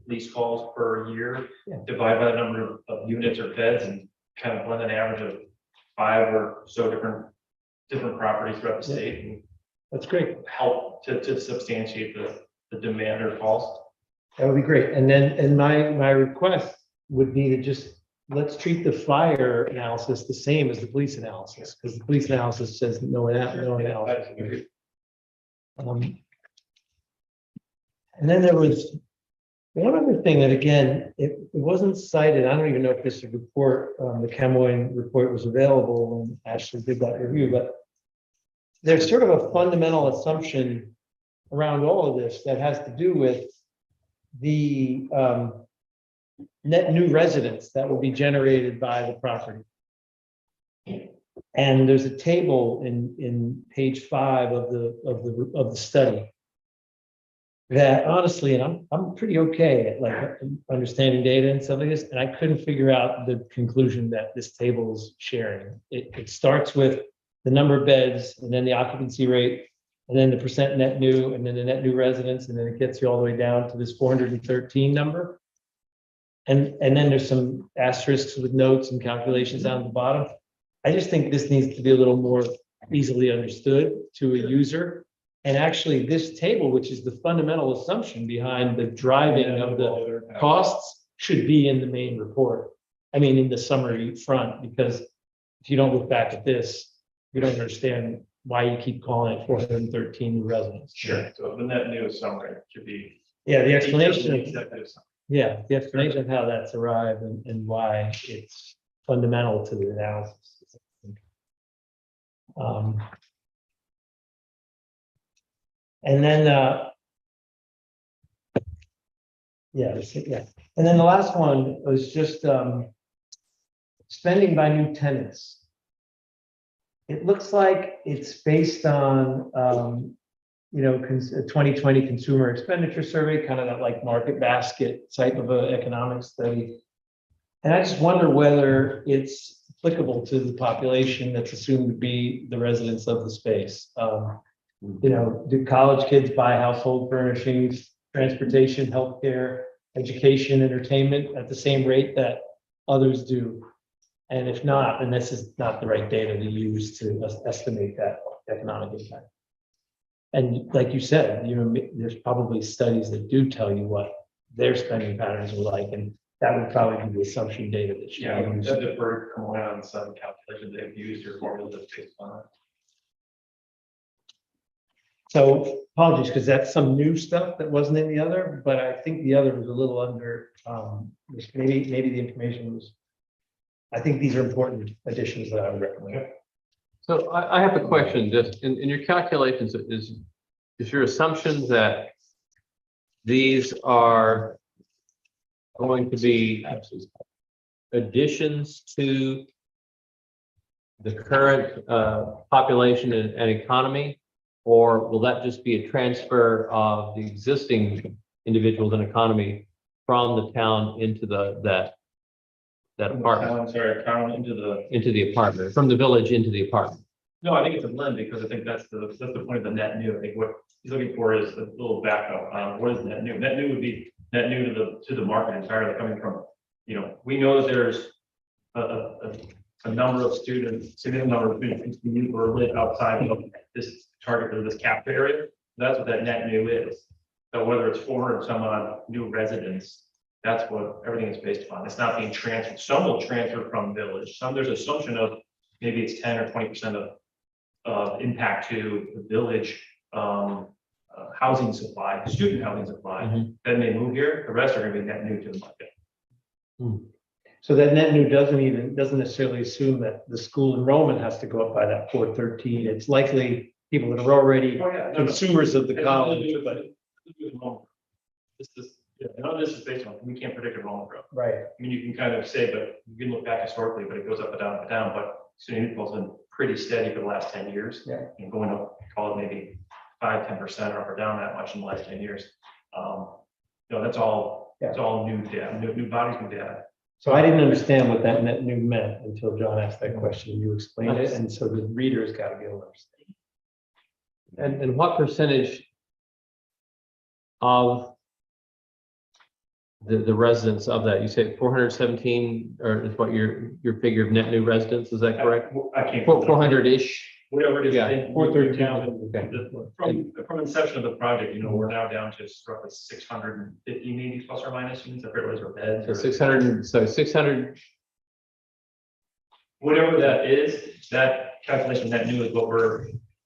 police calls per year, Yeah. divide by the number of units or beds and kind of blend an average of 5 or so different properties throughout the state and that's great. help to substantiate the demand or cost. That would be great. And then, and my request would be to just, let's treat the fire analysis the same as the police analysis, because the police analysis says no analysis. And then there was one other thing that, again, it wasn't cited. I don't even know if this report, the Camoin report, was available when Ashley did that review, but there's sort of a fundamental assumption around all of this that has to do with the net new residents that will be generated by the property. And there's a table in page 5 of the study that honestly, and I'm pretty okay at like understanding data and stuff like this, and I couldn't figure out the conclusion that this table is sharing. It starts with the number of beds, and then the occupancy rate, and then the percent net new, and then the net new residents, and then it gets you all the way down to this 413 number. And then there's some asterisks with notes and calculations down at the bottom. I just think this needs to be a little more easily understood to a user. And actually, this table, which is the fundamental assumption behind the driving of the costs, should be in the main report. I mean, in the summary front, because if you don't look back at this, you don't understand why you keep calling it 413 new residents. Sure, so the net new summary should be. Yeah, the explanation, Executive summary. yeah, the explanation of how that's arrived and why it's fundamental to the analysis. And then, yeah. And then the last one was just spending by new tenants. It looks like it's based on, a 2020 consumer expenditure survey, kind of that like market basket type of an economic study. And I just wonder whether it's applicable to the population that's assumed to be the residents of the space. Do college kids buy household furnishings, transportation, healthcare, education, entertainment at the same rate that others do? And if not, then this is not the right data to use to estimate that economic impact. And like you said, there's probably studies that do tell you what their spending patterns are like, and that would probably be the assumption data that should Yeah, be used. I've deferred Kamala on some calculations they've used or formulas based on it. So apologies, because that's some new stuff that wasn't in the other, but I think the other was a little under, maybe the information was, I think these are important additions that I would recommend. So I have a question, just in your calculations, is your assumption that these are going to be additions to the current population and economy? Or will that just be a transfer of the existing individuals and economy from the town into that apartment, I'm sorry, Carol, into the. apartment, from the village into the apartment? No, I think it's a blend because I think that's the point of the net new. I think what he's looking for is a little backup on what is net new. Net new would be net new to the market entirely coming from, we know that there's a number of students, significant number of students who are live outside of this target or this capped area. That's what that net new is. So whether it's 400 some odd new residents, that's what everything is based upon. It's not being transferred. Some will transfer from village. Some there's assumption of maybe it's 10 or 20% of impact to the village housing supply, student housing supply. Then they move here. The rest are going to be net new to the market. So that net new doesn't necessarily assume that the school enrollment has to go up by that 413. It's likely people that are already consumers of the college, but This is, none of this is based on, we can't predict enrollment growth. right. I mean, you can kind of say, but you can look back historically, but it goes up and down, but student inflow has been pretty steady for the last 10 years. Yeah. And going up, call it maybe 5-10% or up or down that much in the last 10 years. That's all, it's all new data, new bodies, new data. So I didn't understand what that net new meant until John asked that question. You explained it, and so the reader's got to be able to understand. And what percentage of the residents of that, you say 417, or is what your figure of net new residents, is that correct? I can't. 400-ish? Whatever it is. Yeah, I think 413. From inception of the project, we're now down to roughly 650 maybe plus or minus students, I forget what it is, or beds. So or- 600, so 600, Whatever that is, that calculation, that new is what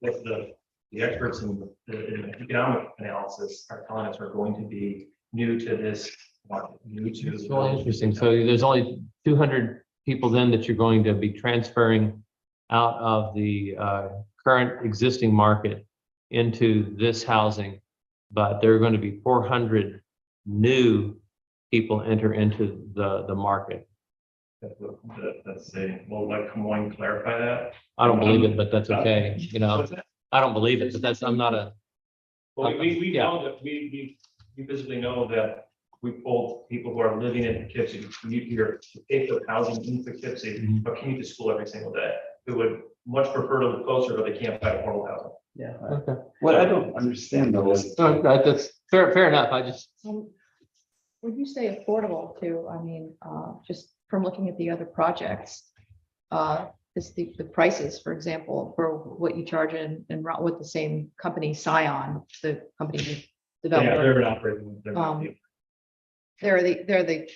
the experts in the economic analysis are telling us are going to be new to this market, new to. it's really interesting. So there's only 200 people then that you're going to be transferring out of the current existing market into this housing, but there are going to be 400 new people enter into the market. Let's see, well, let Camoin clarify that. I don't believe it, but that's okay, you know, What's that? I don't believe it, but that's, I'm not a, Well, we Yeah. know that, we visibly know that we pulled people who are living in Poughkeepsie, you're pay for housing in Poughkeepsie, Mhm. but commute to school every single day, who would much prefer to live closer, but they can't find affordable housing. Yeah. okay. What I don't understand though is, That's fair enough, I just, When you say affordable too, I mean, just from looking at the other projects, is the prices, for example, for what you charge in with the same company, Scion, the company Yeah, developer. they're an operating. they're not- They're the,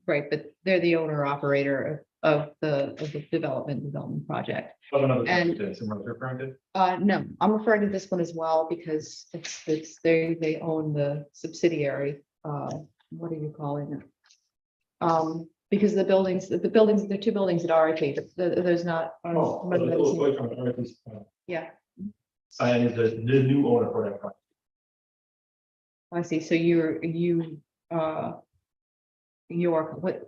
right, but they're the owner operator of the development project. Oh, another and- company, someone you're referring to? No, I'm referring to this one as well because they own the subsidiary, what are you calling it? Because the buildings, there are two buildings at RIT, but there's not. Yeah, Cyan is the new owner for that project. I see. So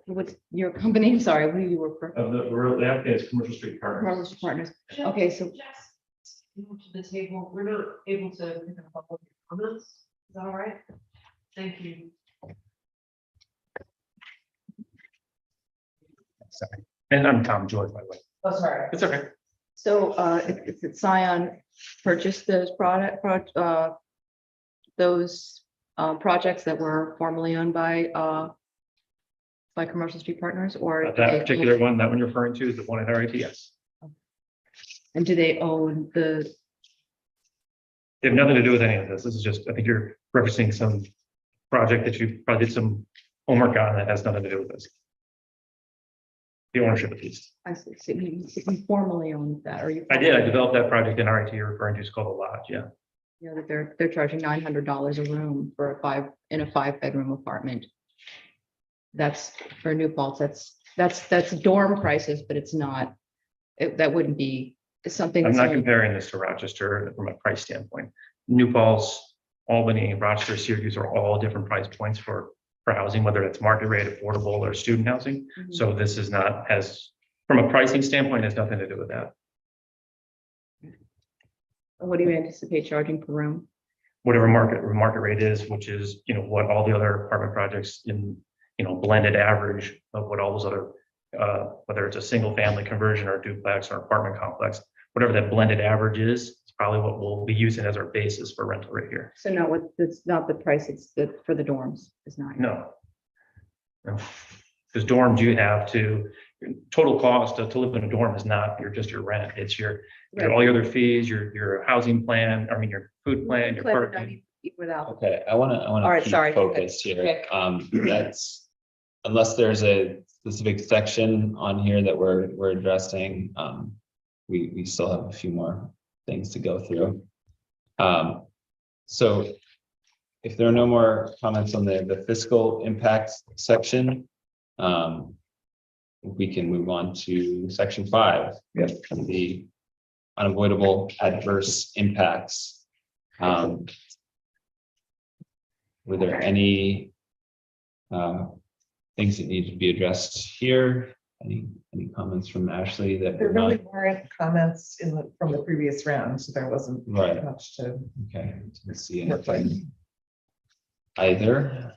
what's your company? I'm sorry, what do you work for? Of the applicant is Commercial Street Partners. Commercial Partners. Okay, so. To the table, we're not able to pick up all of your comments. Is that all right? Thank you. And I'm Tom George, by the way. Oh, sorry. It's okay. So it's Scion purchased those those projects that were formerly owned by Commercial Street Partners, or That particular one, that one you're referring to is the one at RIT, yes. and do they own the? They have nothing to do with any of this. This is just, I think you're referencing some project that you probably did some homework on that has nothing to do with this. The ownership of these. I see. So you formally own that, or you? I did, I developed that project in RIT you're referring to, it's called the Lodge, yeah. You know, that they're charging $900 a room for a 5-bedroom apartment. That's for New Paltz. That's dorm prices, but it's not, that wouldn't be something. I'm that's not only- comparing this to Rochester from a price standpoint. New Paltz, Albany, Rochester, Syracuse are all different price points for housing, whether it's market rate, affordable, or student housing. Mhm. So this is not, from a pricing standpoint, has nothing to do with that. What do you anticipate charging per room? Whatever market rate is, which is, what all the other apartment projects in, blended average of what all those other, whether it's a single family conversion or duplex or apartment complex, whatever that blended average is, it's probably what we'll be using as our basis for rental rate here. So it's not the price, it's for the dorms, it's not. No. Because dorms you have to, total cost to live in a dorm is not your rent, it's your all your other fees, your housing plan, your food plan, your parking. Without, okay, I wanna All right, keep sorry. focused here. Okay. That's, unless there's a specific section on here that we're addressing, we still have a few more things to go through. So if there are no more comments on the fiscal impact section, we can move on to section 5. Yep. The unavoidable adverse impacts. Were there any things that need to be addressed here? Any comments from Ashley that There were not? really weren't comments from the previous round, so there wasn't Right. much to. Okay, let's see work with. anything either.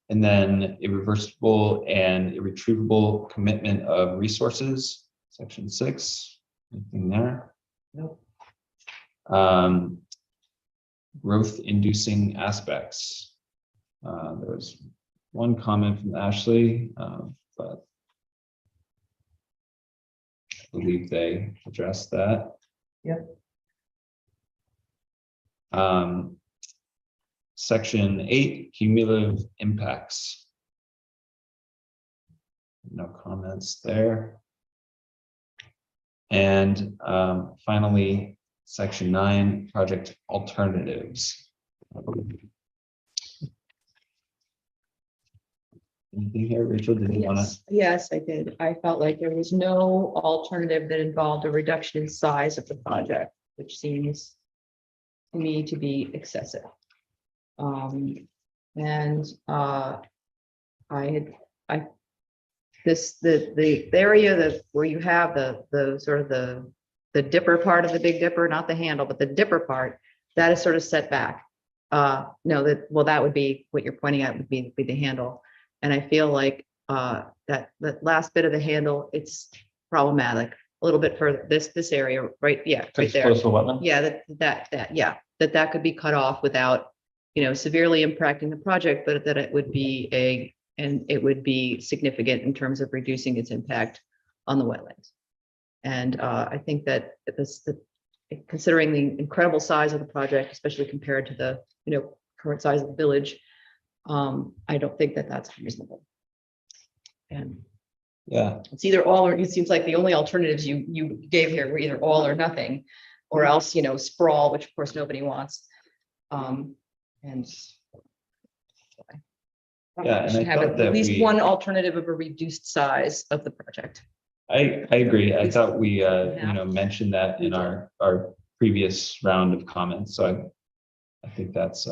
And then irreversible and irretrievable commitment of resources, section 6, anything there? Nope. Growth inducing aspects. There was one comment from Ashley, but I believe they addressed that. Yep. Section 8, cumulative impacts. No comments there. And finally, section 9, project alternatives. Anything here, Rachel? Did you want to? Yes, I did. I felt like there was no alternative that involved a reduction in size of the project, which seems to me to be excessive. And the area that where you have the sort of the dipper part of the Big Dipper, not the handle, but the dipper part, that is sort of set back. No, that would be what you're pointing at would be the handle. And I feel like that last bit of the handle, it's problematic a little bit further, this area, right? Yeah, right It's there. close to wetland. Yeah, that could be cut off without, severely impacting the project, but that it would be it would be significant in terms of reducing its impact on the wetlands. And I think that considering the incredible size of the project, especially compared to the, current size of the village, I don't think that that's reasonable. And Yeah, it's either all, or it seems like the only alternatives you gave here were either all or nothing, or else, sprawl, which of course nobody wants. And Yeah, and should I have thought that at least we- one alternative of a reduced size of the project. I agree. I thought we, Yeah. mentioned that in our previous round of comments. So I think that's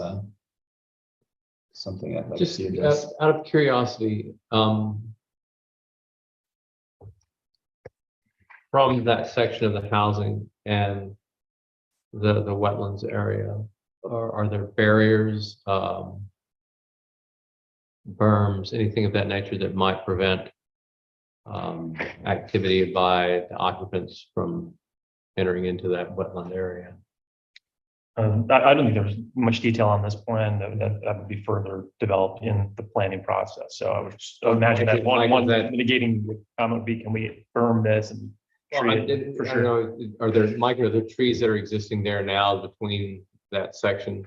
something I'd like to Just see addressed. out of curiosity, from that section of the housing and the wetlands area, are there barriers, berms, anything of that nature that might prevent activity by the occupants from entering into that wetland area? I don't think there's much detail on this plan that would be further developed in the planning process. So I would just imagine that one mitigating comment would be, can we firm this and treat it for I sure? don't know, are there trees that are existing there now between that section?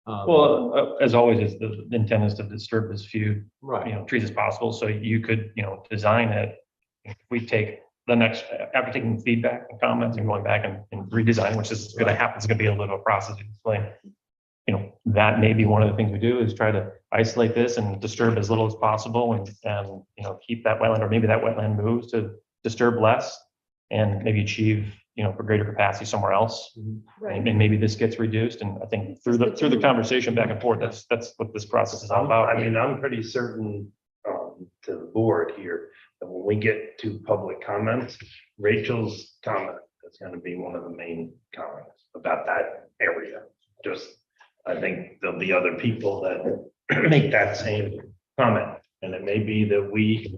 Well, as always, is the intent is to disturb as few, Right. trees as possible. So you could, design it. If we take the next, after taking feedback and comments and going back and redesign, which is going to happen, it's going to be a little process to explain. That may be one of the things we do is try to isolate this and disturb as little as possible and keep that wetland, or maybe that wetland moves to disturb less and maybe achieve, for greater capacity somewhere else. And maybe this gets reduced. And I think through the conversation back and forth, that's what this process is all about. I mean, I'm pretty certain to the board here that when we get to public comments, Rachel's comment is going to be one of the main comments about that area. I think there'll be other people that make that same comment, and it may be that we,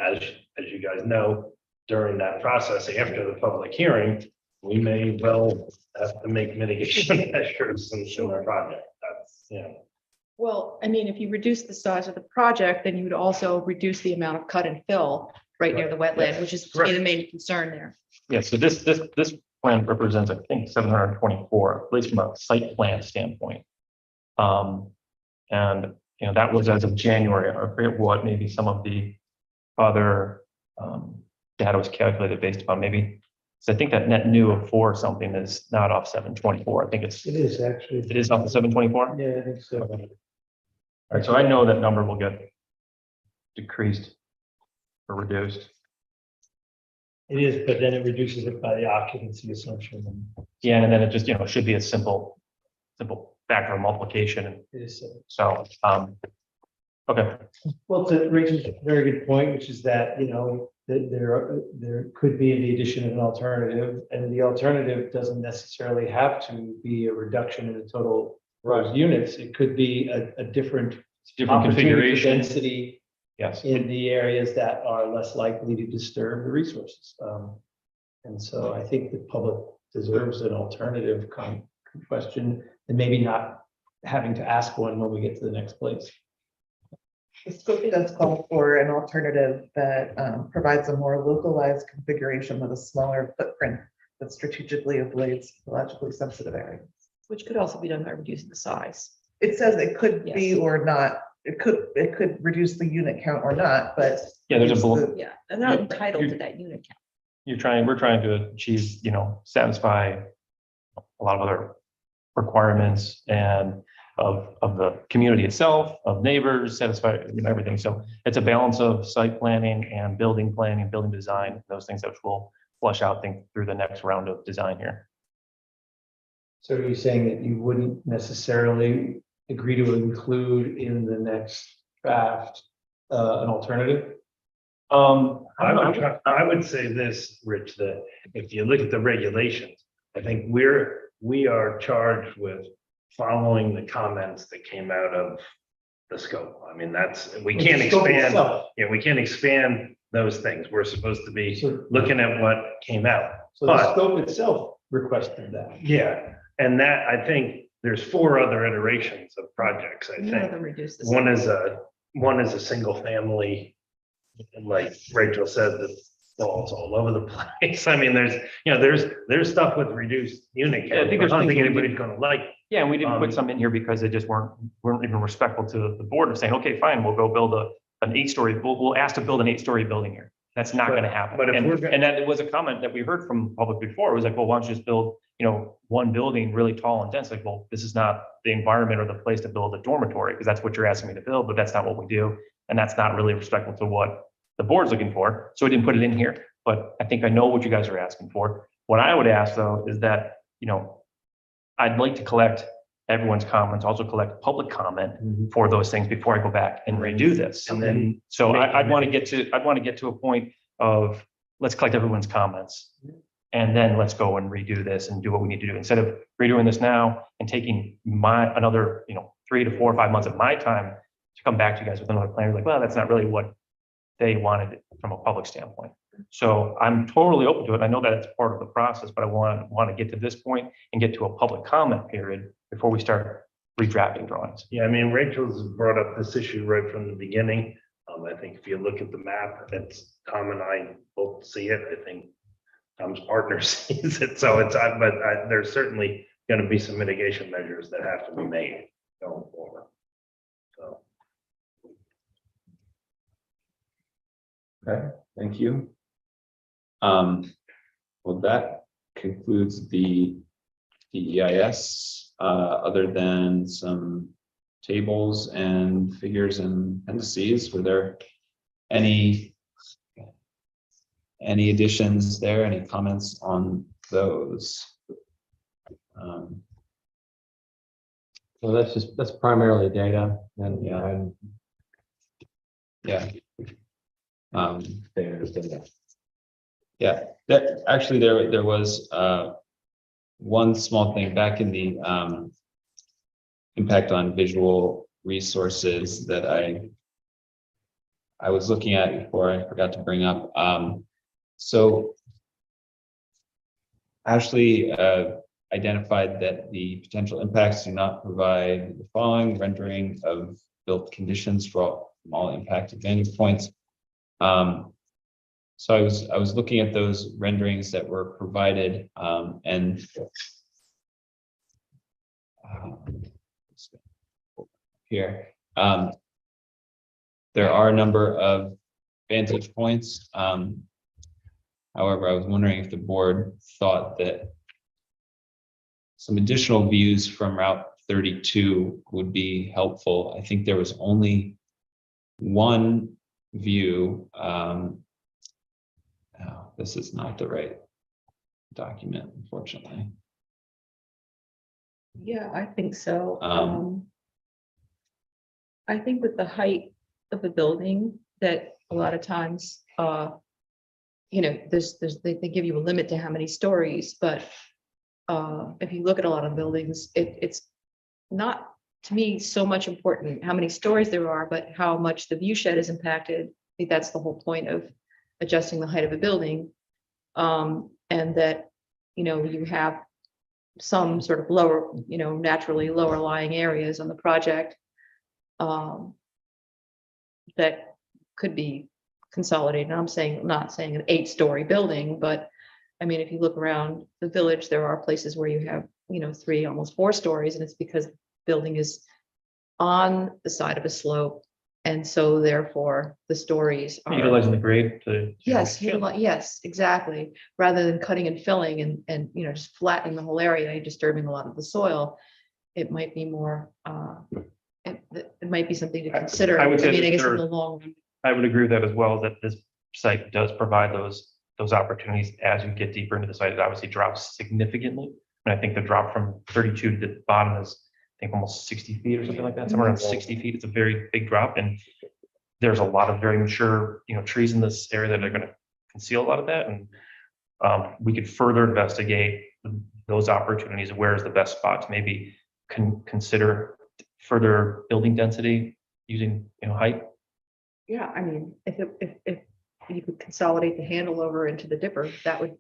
as you guys know, during that process after the public hearing, we may well have to make mitigation measures in the project. That's, Well, I mean, if you reduce the size of the project, then you would also reduce the amount of cut and fill right near the wetland, which is the main concern there. Yeah, so this plan represents, I think, 724, at least from a site plan standpoint. And, that was as of January, I forget what, maybe some of the other data was calculated based upon maybe, so I think that net new of 4 something is not off 724. I think It is actually. it is off the 724. Yeah, I think so. All right, so I know that number will get decreased or reduced. It is, but then it reduces it by the occupancy assumption. Yeah, and then it just, should be a simple factor of multiplication. And It is. so, okay. Well, to Rachel's very good point, which is that, that there could be the addition of an alternative, and the alternative doesn't necessarily have to be a reduction in the total units. It could be a different Different opportunity for configuration. density Yes. in the areas that are less likely to disturb the resources. And so I think the public deserves an alternative question, and maybe not having to ask one when we get to the next place. The scope does call for an alternative that provides a more localized configuration with a smaller footprint that strategically avoids ecologically sensitive areas. Which could also be done by reducing the size. It says it could be Yes. or not. It could reduce the unit count or not, but. Yeah, there's a it's bullet. the- Yeah, they're not Yeah, entitled to that unit count. We're trying to achieve, satisfy a lot of other requirements and of the community itself, of neighbors, satisfy, everything. So it's a balance of site planning and building planning, building design, those things that will flush out through the next round of design here. So are you saying that you wouldn't necessarily agree to include in the next draft an alternative? I would say this, Rich, that if you look at the regulations, I think we are charged with following the comments that came out of the scope. I mean, we can't The scope expand, itself. we can't expand those things. We're supposed to be So- looking at what came out. So the But- scope itself requested that. Yeah, and that, I think, there's 4 other iterations of projects, I None of think. them reduce this. One is a single family, like Rachel said, that falls all over the place. I mean, there's stuff with reduced unit Yeah, I count. think I there's don't think things we anybody's gonna like. Yeah, and we didn't Um, put some in here because they just weren't even respectful to the board of saying, okay, fine, we'll go build an 8-story, we'll ask to build an 8-story building here. That's not But- gonna happen. but if And, we're gonna- and that was a comment that we heard from public before. It was like, well, why don't you just build, one building really tall and dense? Like, well, this is not the environment or the place to build a dormitory, because that's what you're asking me to build, but that's not what we do. And that's not really respectful to what the board's looking for. So we didn't put it in here, but I think I know what you guys are asking for. What I would ask though, is that, I'd like to collect everyone's comments, also collect public comment for those things before I go back and redo this. And then So make- I'd want to get to a point of, let's collect everyone's comments. And then let's go and redo this and do what we need to do. Instead of redoing this now and taking another, 3 to 4 or 5 months of my time to come back to you guys with another plan, like, well, that's not really what they wanted from a public standpoint. So I'm totally open to it. I know that it's part of the process, but I want to get to this point and get to a public comment period before we start redrafting drawings. Yeah, I mean, Rachel's brought up this issue right from the beginning. I think if you look at the map, it's Tom and I both see it. I think Tom's partner sees it. So there's certainly going to be some mitigation measures that have to be made going forward. So. Okay, thank you. Well, that concludes the EIS, other than some tables and figures and appendices. Were there any additions there? Any comments on those? So that's primarily data and, Yeah. and Yeah. there's data. Yeah, that actually there was one small thing back in the impact on visual resources that I was looking at before I forgot to bring up. So Ashley identified that the potential impacts do not provide the following rendering of built conditions for all impacted vantage points. So I was looking at those renderings that were provided, and here, there are a number of vantage points. However, I was wondering if the board thought that some additional views from Route 32 would be helpful. I think there was only one view. Oh, this is not the right document, unfortunately. Yeah, I think so. Um, I think with the height of the building, that a lot of times, they give you a limit to how many stories, but if you look at a lot of buildings, it's not, to me, so much important how many stories there are, but how much the view shed is impacted. I think that's the whole point of adjusting the height of a building. And that, you have some sort of lower, naturally lower lying areas on the project that could be consolidated. And I'm not saying an 8-story building, but I mean, if you look around the village, there are places where you have, 3, almost 4 stories, and it's because the building is on the side of a slope. And so therefore the stories are. Utilizing the grade to. Yes, yes, exactly. Rather than cutting and filling and just flattening the whole area and disturbing a lot of the soil, it might be more, it might be something to consider. I would say I that guess in there- the long run. I would agree with that as well, that this site does provide those opportunities as you get deeper into the site. It obviously drops significantly. And I think the drop from 32 to the bottom is think almost 60 feet or something like that, somewhere around 60 feet. It's a very big drop, and there's a lot of very mature, trees in this area that are going to conceal a lot of that. And we could further investigate those opportunities. Where is the best spot to maybe consider further building density using, height? Yeah, I mean, if you could consolidate the handle over into the dipper, that would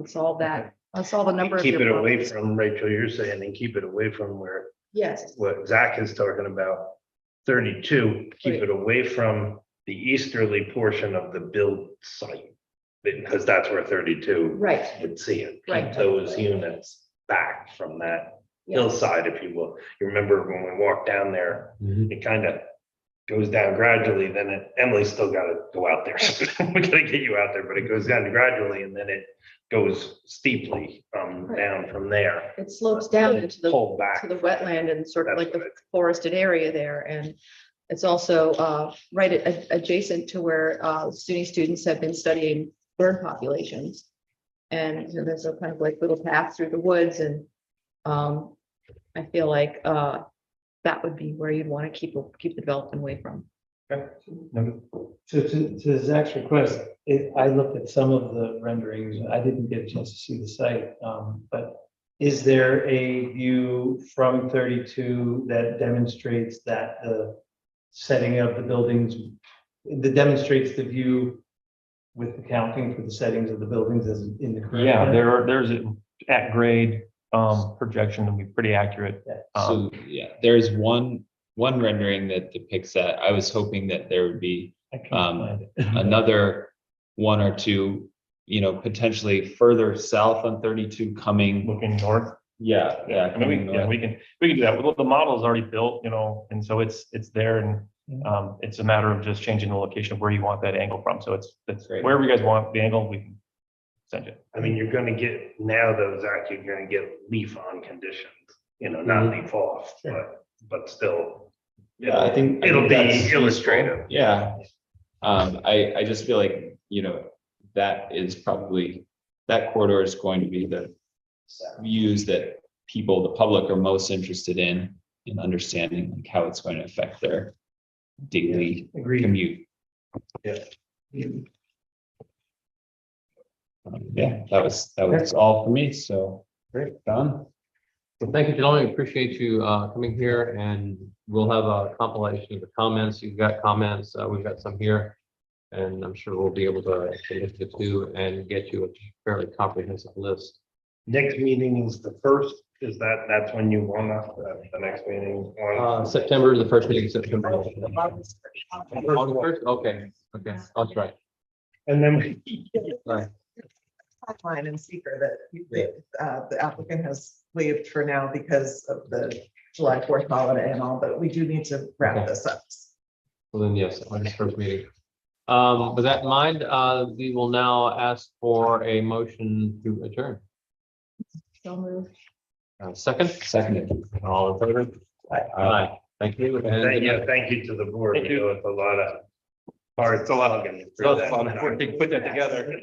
solve that. I'll solve a number of. Keep your it away problems. from, Rachel, you're saying, and keep it away from where, Yes, what Zach is talking about, 32, keep Right. it away from the easterly portion of the build site. Because that's where 32 right, would see it. Keep Right. those units back from that yeah, hillside, if you will. You remember when we walked down there, it kind of goes down gradually, then Emily's still got to go out there. We gotta get you out there, but it goes down gradually and then it goes steeply down from there. it slopes down into the Pull back. to the wetland and sort of That's like the what forested area there. And it's also right adjacent to where SUNY students have been studying bird populations. And there's a kind of like little path through the woods, and I feel like that would be where you'd want to keep the development away from. So to Zach's request, I looked at some of the renderings. I didn't get a chance to see the site. But is there a view from 32 that demonstrates that the setting of the buildings, that demonstrates the view with accounting for the settings of the buildings as in the current? Yeah, plan? there's an at grade projection to be pretty accurate. So, yeah, there's one rendering that depicts that. I was hoping that there would be I can't find it. another one or two, potentially further south on 32 coming. Looking north. Yeah, yeah. I mean, coming we north. can do that. Well, the model is already built, and so it's there, and it's a matter of just changing the location of where you want that angle from. So it's Great. wherever you guys want the angle, we can send it. I mean, you're gonna get, now though, Zach, you're gonna get leaf on conditions, not leaf off, but still. Yeah, I think It'll that's be useful. illustrative. Yeah. I just feel like, that is probably, that corridor is going to be the views that people, the public are most interested in understanding like how it's going to affect their daily Agreed. commute. Yeah. Yeah, that was all for me. So great, Don. Well, thank you, gentlemen. Appreciate you coming here, and we'll have a compilation of the comments. You've got comments, we've got some here. And I'm sure we'll be able to look at two and get you a fairly comprehensive list. Next meeting is the first, that's when you want us, the next meeting? September, the first meeting in September. August 1st? Okay, that's right. And then Right. Timeline and seeker that the applicant has waived for now because of the July 4th holiday and all, but we do need to wrap Okay. this up. Well, then, yes, August 1st meeting. With that in mind, we will now ask for a motion to adjourn. So moved. Seconded. All in favor? Aye. Thank you. And thank you to the board. Thank you. It's a lot of hard. It's a lot of. Put that together.